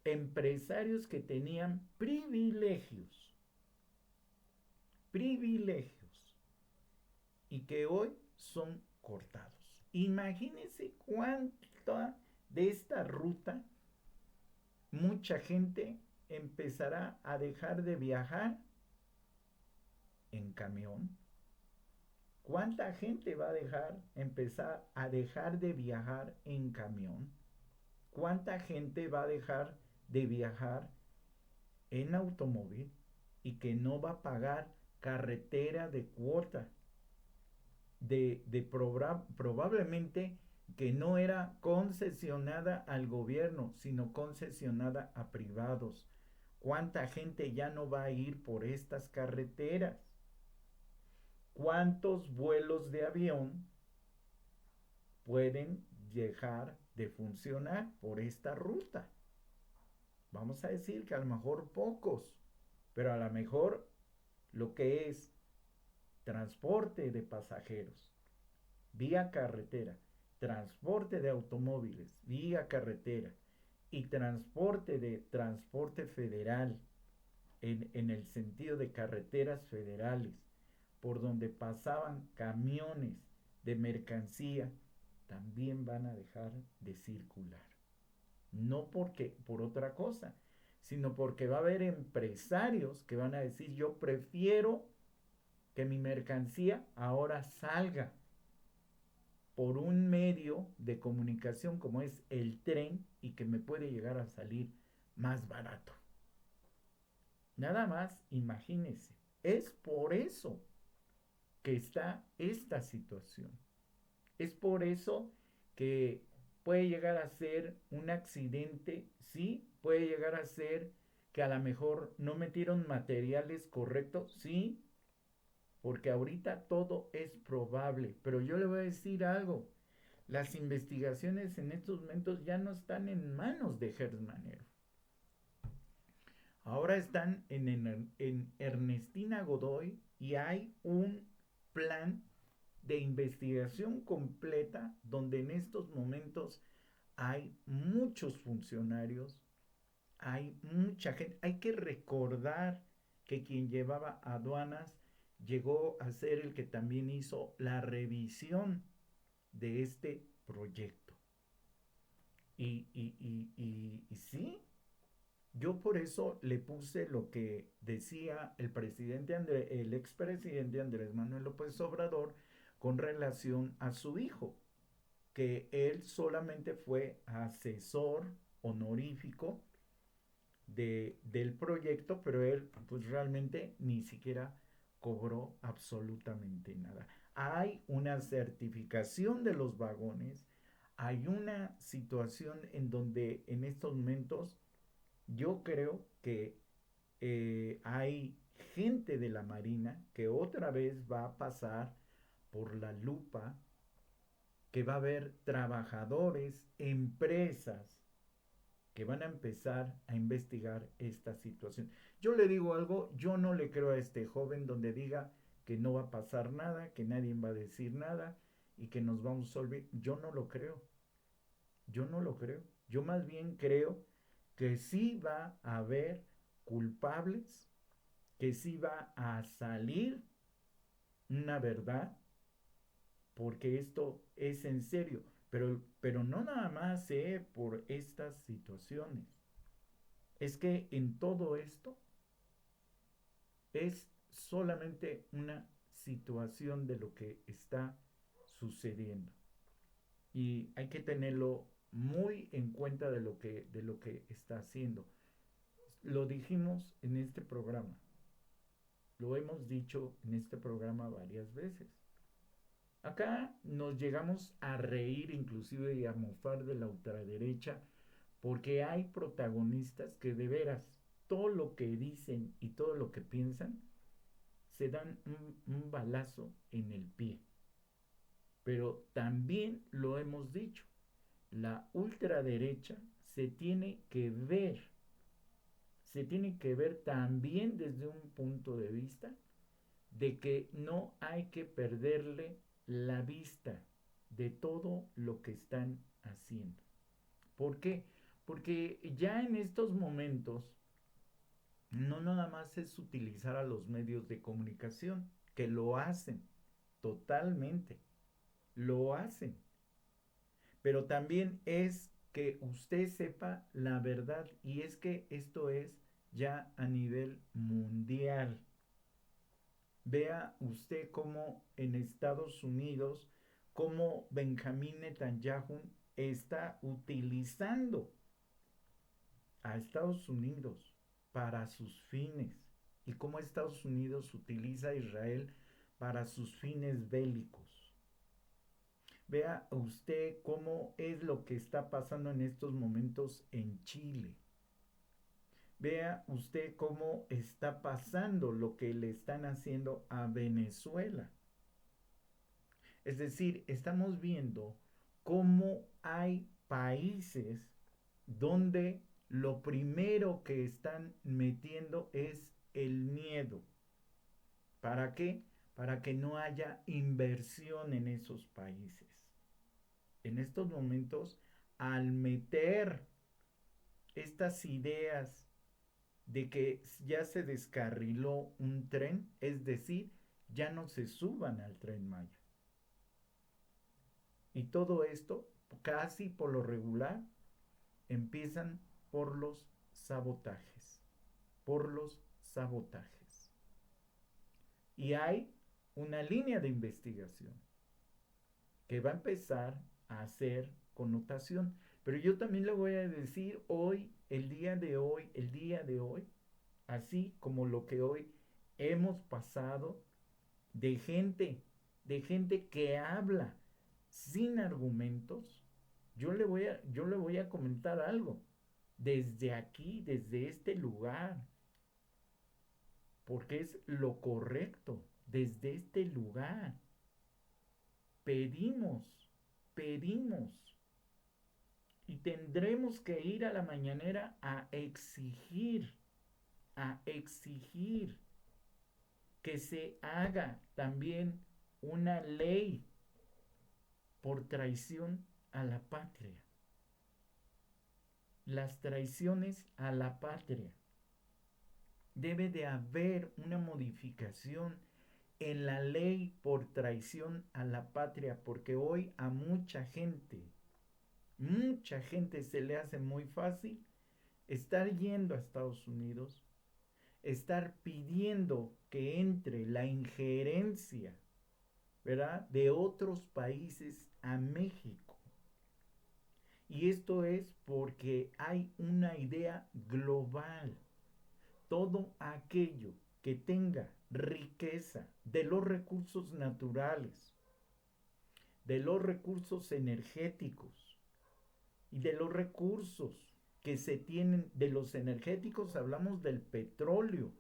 empresarios que tenían privilegios, y que hoy son cortados. Imagínense cuánta de esta ruta mucha gente empezará a dejar de viajar en camión. ¿Cuánta gente va a empezar a dejar de viajar en camión? ¿Cuánta gente va a dejar de viajar en automóvil y que no va a pagar carretera de cuota? Probablemente que no era concesionada al gobierno, sino concesionada a privados. ¿Cuánta gente ya no va a ir por estas carreteras? ¿Cuántos vuelos de avión pueden dejar de funcionar por esta ruta. Vamos a decir que a lo mejor pocos, pero a lo mejor lo que es transporte de pasajeros vía carretera, transporte de automóviles vía carretera y transporte federal en el sentido de carreteras federales por donde pasaban camiones de mercancía, también van a dejar de circular. No porque por otra cosa, sino porque va a haber empresarios que van a decir: yo prefiero que mi mercancía ahora salga por un medio de comunicación como es el tren y que me puede llegar a salir más barato. Nada más imagínense, es por eso que está esta situación. Es por eso que puede llegar a ser un accidente, sí, puede llegar a ser que a lo mejor no metieron materiales correctos, sí, porque ahorita todo es probable, pero yo le voy a decir algo: las investigaciones en estos momentos ya no están en manos de Hertz Manero. Ahora están en Ernestina Godoy y hay un plan de investigación completa donde en estos momentos hay muchos funcionarios, hay mucha gente. Hay que recordar que quien llevaba aduanas llegó a ser el que también hizo la revisión de este proyecto. Y sí, yo por eso le puse lo que decía el expresidente Andrés Manuel López Obrador con relación a su hijo, que él solamente fue asesor honorífico del proyecto, pero él pues realmente ni siquiera cobró absolutamente nada. Hay una certificación de los vagones, hay una situación en donde en estos momentos yo creo que hay gente de la Marina que otra vez va a pasar por la lupa, que va a haber trabajadores, empresas que van a empezar a investigar esta situación. Yo le digo algo: yo no le creo a este joven donde diga que no va a pasar nada, que nadie va a decir nada y que nos vamos a olvidar. Yo no lo creo. Yo no lo creo. Yo más bien creo que sí va a haber culpables, que sí va a salir una verdad, porque esto es en serio. Pero no nada más por estas situaciones. Es que en todo esto es solamente una situación de lo que está sucediendo. Y hay que tenerlo muy en cuenta de lo que está haciendo. Lo dijimos en este programa. Lo hemos dicho en este programa varias veces. Acá nos llegamos a reír inclusive y a mofar de la ultraderecha, porque hay protagonistas que de veras todo lo que dicen y todo lo que piensan se dan un balazo en el pie. Pero también lo hemos dicho, la ultraderecha se tiene que ver también desde un punto de vista de que no hay que perderle la vista de todo lo que están haciendo. ¿Por qué? Porque ya en estos momentos no nada más es utilizar a los medios de comunicación, que lo hacen totalmente, lo hacen, pero también es que usted sepa la verdad, y es que esto es ya a nivel mundial. Vea usted cómo en Estados Unidos, cómo Benjamín Netanyahu está utilizando a Estados Unidos para sus fines, y cómo Estados Unidos utiliza a Israel para sus fines bélicos. Vea usted cómo es lo que está pasando en estos momentos en Chile. Vea usted cómo está pasando lo que le están haciendo a Venezuela. Es decir, estamos viendo cómo hay países donde lo primero que están metiendo es el miedo. ¿Para qué? Para que no haya inversión en esos países. En estos momentos, al meter estas ideas de que ya se descarriló un tren, es decir, ya no se suban al Tren Maya. Y todo esto, casi por lo regular, empiezan por los sabotajes. Por los sabotajes. Y hay una línea de investigación que va a empezar a hacer connotación. Pero yo también le voy a decir hoy, el día de hoy, así como lo que hoy hemos pasado de gente que habla sin argumentos. Yo le voy a comentar algo desde aquí, desde este lugar, porque es lo correcto. Desde este lugar pedimos y tendremos que ir a la mañanera a exigir que se haga también una ley por traición a la patria. Las traiciones a la patria. Debe de haber una modificación en la ley por traición a la patria, porque hoy a mucha gente se le hace muy fácil estar yendo a Estados Unidos, estar pidiendo que entre la injerencia, ¿verdad?, de otros países a México. Y esto es porque hay una idea global. Todo aquello que tenga riqueza de los recursos naturales, de los recursos energéticos y de los recursos que se tienen, de los energéticos hablamos del petróleo,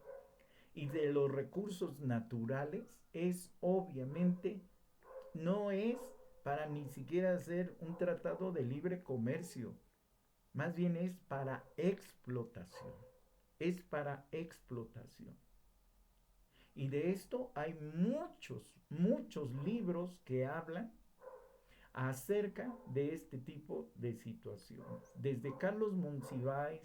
y de los recursos naturales, es obviamente, no es para ni siquiera hacer un tratado de libre comercio, más bien es para explotación, es para explotación. Y de esto hay muchos libros que hablan acerca de este tipo de situaciones. Desde Carlos Monsiváis,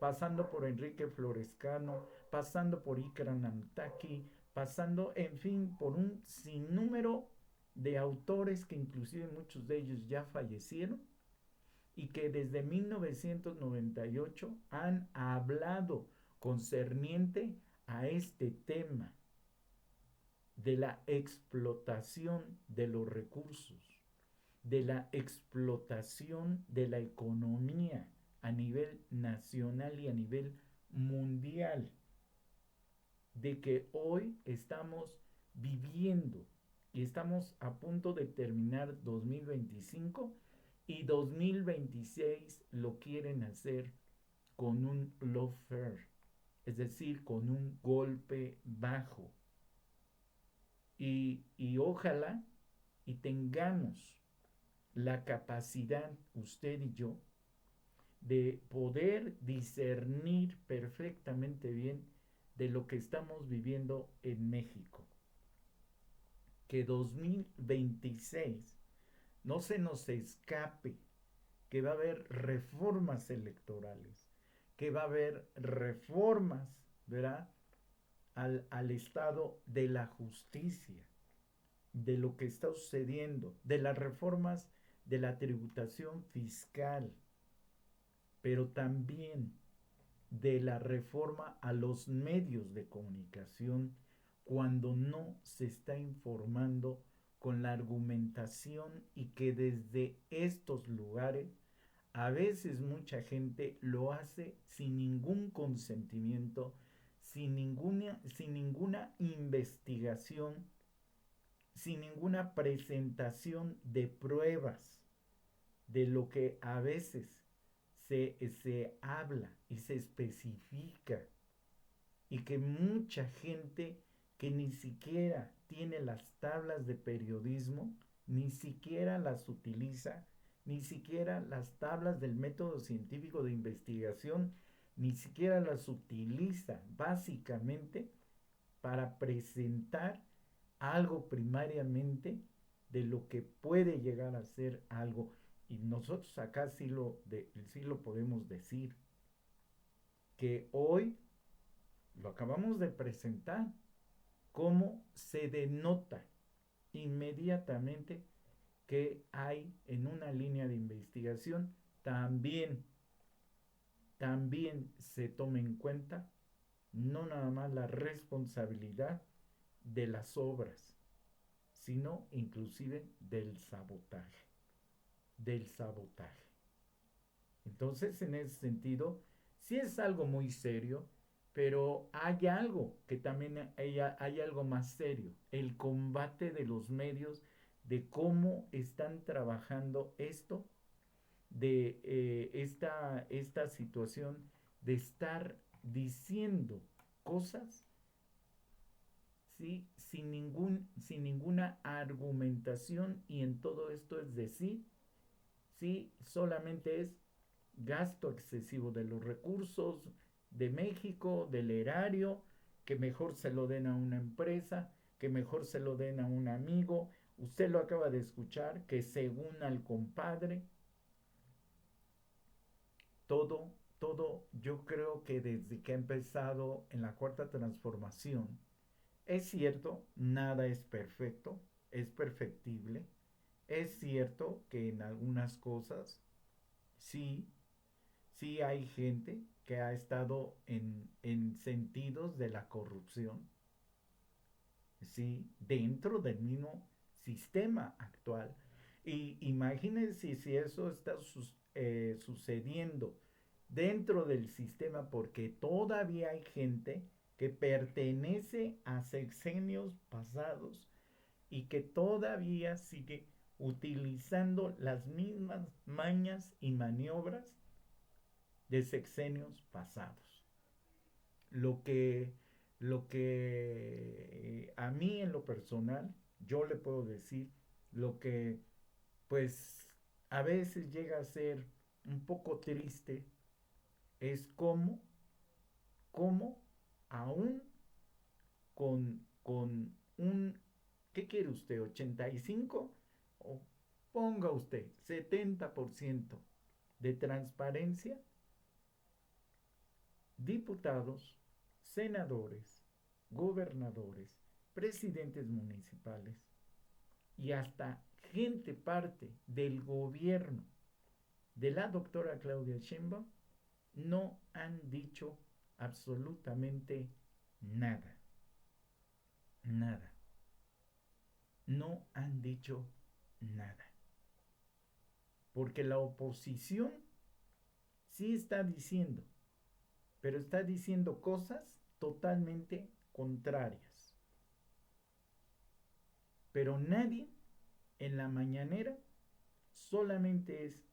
pasando por Enrique Florescano, pasando por Ikram Amtaki, pasando, en fin, por un sinnúmero de autores que inclusive muchos de ellos ya fallecieron y que desde 1998 han hablado concerniente a este tema de la explotación de los recursos, de la explotación de la economía a nivel nacional y a nivel mundial, de que hoy estamos viviendo y estamos a punto de terminar 2025 y 2026 lo quieren hacer con un lawfare, es decir, con un golpe bajo. Y ojalá y tengamos la capacidad, usted y yo, de poder discernir perfectamente bien de lo que estamos viviendo en México. Que 2026 no se nos escape, que va a haber reformas electorales, que va a haber reformas, ¿verdad?, al estado de la justicia, de lo que está sucediendo, de las reformas de la tributación fiscal, pero también de la reforma a los medios de comunicación cuando no se está informando con la argumentación, y que desde estos lugares a veces mucha gente lo hace sin ningún consentimiento, sin ninguna investigación, sin ninguna presentación de pruebas de lo que a veces se habla y se especifica, y que mucha gente que ni siquiera tiene las tablas de periodismo, ni siquiera las utiliza, ni siquiera las tablas del método científico de investigación, ni siquiera las utiliza básicamente para presentar algo primariamente de lo que puede llegar a ser algo. Y nosotros acá sí lo podemos decir, que hoy lo acabamos de presentar, cómo se denota inmediatamente que hay en una línea de investigación también se toma en cuenta no nada más la responsabilidad de las obras, sino inclusive del sabotaje. Entonces, en ese sentido, sí es algo muy serio, pero hay algo que también hay algo más serio, el combate de los medios, de cómo están trabajando esto, de esta situación de estar diciendo cosas, ¿sí? sin ninguna argumentación, y en todo esto es decir, ¿sí? Solamente es gasto excesivo de los recursos de México, del erario, que mejor se lo den a una empresa, que mejor se lo den a un amigo. Usted lo acaba de escuchar, que según al compadre, todo, yo creo que desde que ha empezado en la cuarta transformación, es cierto, nada es perfecto, es perfectible. Es cierto que en algunas cosas sí hay gente que ha estado en sentidos de la corrupción, sí, dentro del mismo sistema actual. Y imagínense si eso está sucediendo dentro del sistema, porque todavía hay gente que pertenece a sexenios pasados y que todavía sigue utilizando las mismas mañas y maniobras de sexenios pasados. Lo que a mí en lo personal, yo le puedo decir, lo que pues a veces llega a ser un poco triste, es cómo aún con un, ¿qué quiere usted? 85 o ponga usted 70% de transparencia, diputados, senadores, gobernadores, presidentes municipales y hasta gente parte del gobierno de la doctora Claudia Sheinbaum no han dicho absolutamente nada. No han dicho nada. Porque la oposición sí está diciendo, pero está diciendo cosas totalmente contrarias. Pero nadie en la mañanera, solamente es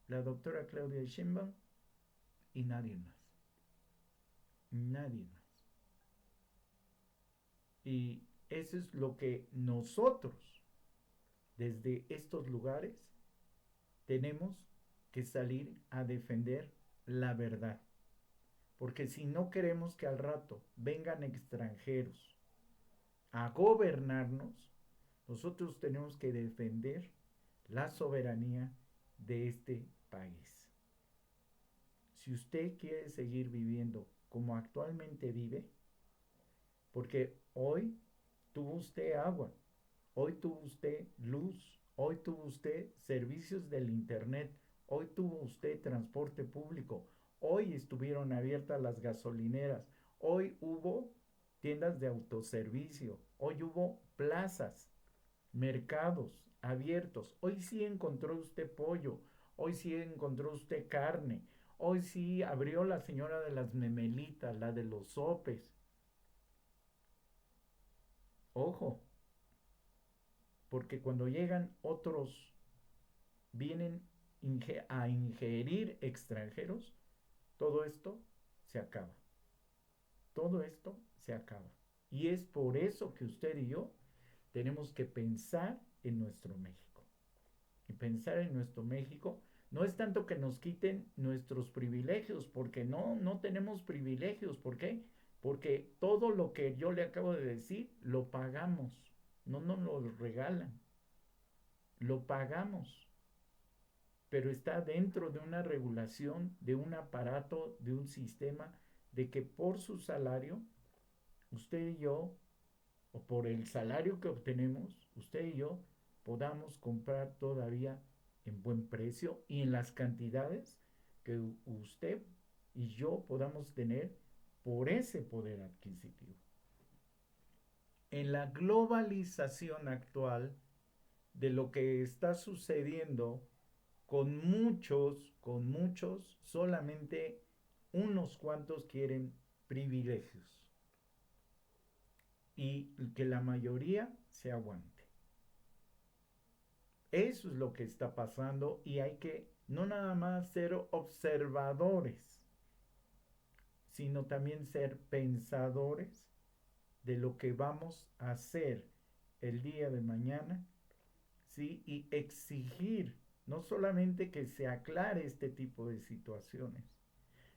la doctora Claudia Sheinbaum y nadie más. Nadie más. Y eso es lo que nosotros, desde estos lugares, tenemos que salir a defender la verdad. Porque si no queremos que al rato vengan extranjeros a gobernarnos, nosotros tenemos que defender la soberanía de este país. Si usted quiere seguir viviendo como actualmente vive, porque hoy tuvo usted agua, hoy tuvo usted luz, hoy tuvo usted servicios del internet, hoy tuvo usted transporte público, hoy estuvieron abiertas las gasolineras, hoy hubo tiendas de autoservicio, hoy hubo plazas, mercados abiertos, hoy sí encontró usted pollo, hoy sí encontró usted carne, hoy sí abrió la señora de las memelitas, la de los sopes. Ojo, porque cuando llegan otros, vienen a ingerir extranjeros, todo esto se acaba. Todo esto se acaba. Y es por eso que usted y yo tenemos que pensar en nuestro México. y pensar en nuestro México, no es tanto que nos quiten nuestros privilegios, porque no tenemos privilegios. ¿Por qué? Porque todo lo que yo le acabo de decir, lo pagamos. No nos lo regalan. Lo pagamos. Pero está dentro de una regulación, de un aparato, de un sistema, de que por su salario, usted y yo, o por el salario que obtenemos, usted y yo, podamos comprar todavía en buen precio y en las cantidades que usted y yo podamos tener por ese poder adquisitivo. En la globalización actual de lo que está sucediendo con muchos, solamente unos cuantos quieren privilegios y que la mayoría se aguante. Eso es lo que está pasando y hay que no nada más ser observadores, sino también ser pensadores de lo que vamos a hacer el día de mañana, ¿sí? Y exigir no solamente que se aclare este tipo de situaciones,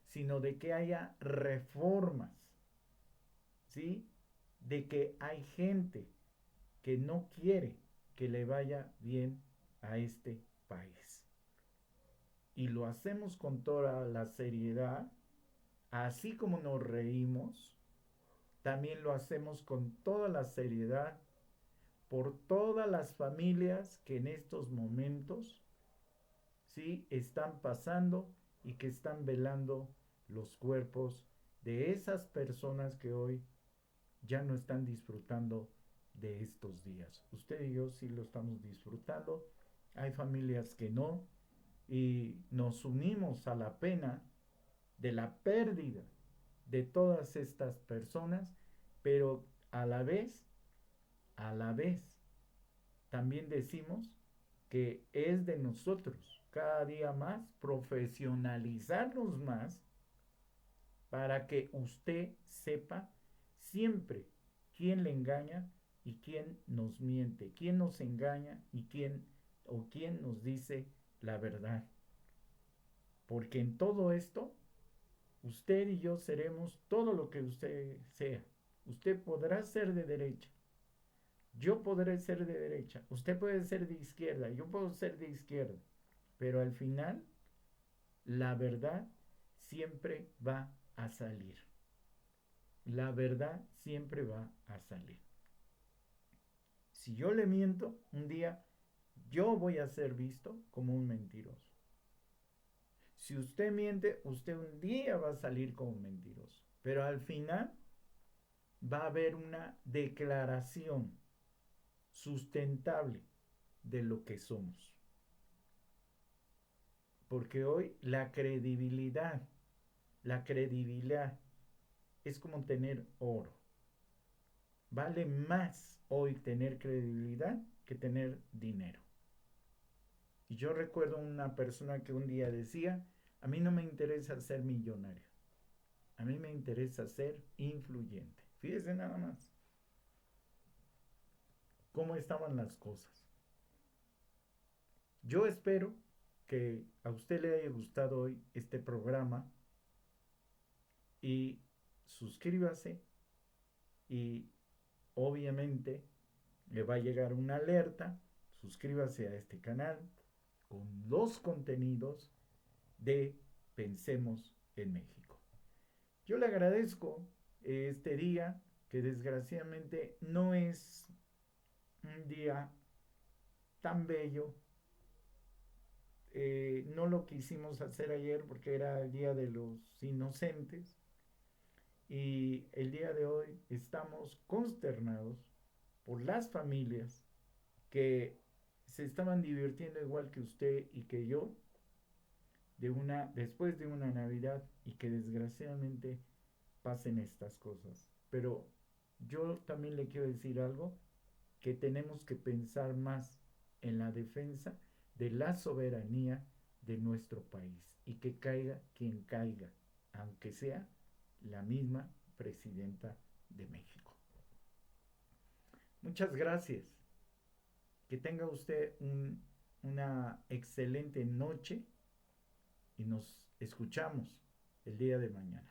sino de que haya reformas, ¿sí? De que hay gente que no quiere que le vaya bien a este país. Y lo hacemos con toda la seriedad, así como nos reímos, también lo hacemos con toda la seriedad por todas las familias que en estos momentos, sí, están pasando y que están velando los cuerpos de esas personas que hoy ya no están disfrutando de estos días. Usted y yo sí lo estamos disfrutando. Hay familias que no, y nos unimos a la pena de la pérdida de todas estas personas, pero a la vez, también decimos que es de nosotros cada día más profesionalizarnos más para que usted sepa siempre quién le engaña y quién nos miente, quién nos engaña y quién nos dice la verdad. Porque en todo esto, usted y yo seremos todo lo que usted sea. Usted podrá ser de derecha, yo podré ser de derecha, usted puede ser de izquierda, yo puedo ser de izquierda, pero al final, la verdad siempre va a salir. La verdad siempre va a salir. Si yo le miento, un día yo voy a ser visto como un mentiroso. Si usted miente, usted un día va a salir como mentiroso. Pero al final va a haber una declaración sustentable de lo que somos. Porque hoy la credibilidad es como tener oro. Vale más hoy tener credibilidad que tener dinero. Y yo recuerdo una persona que un día decía, a mí no me interesa ser millonario, a mí me interesa ser influyente. Fíjese nada más cómo estaban las cosas. Yo espero que a usted le haya gustado hoy este programa y suscríbase y obviamente le va a llegar una alerta. Suscríbase a este canal con los contenidos de Pensemos en México. Yo le agradezco este día, que desgraciadamente no es un día tan bello. No lo quisimos hacer ayer porque era el Día de los Inocentes, y el día de hoy estamos consternados por las familias que se estaban divirtiendo igual que usted y que yo después de una Navidad, y que desgraciadamente pasen estas cosas. Pero yo también le quiero decir algo, que tenemos que pensar más en la defensa de la soberanía de nuestro país, y que caiga quien caiga, aunque sea la misma presidenta de México. Muchas gracias. Que tenga usted un una excelente noche y nos escuchamos el día de mañana.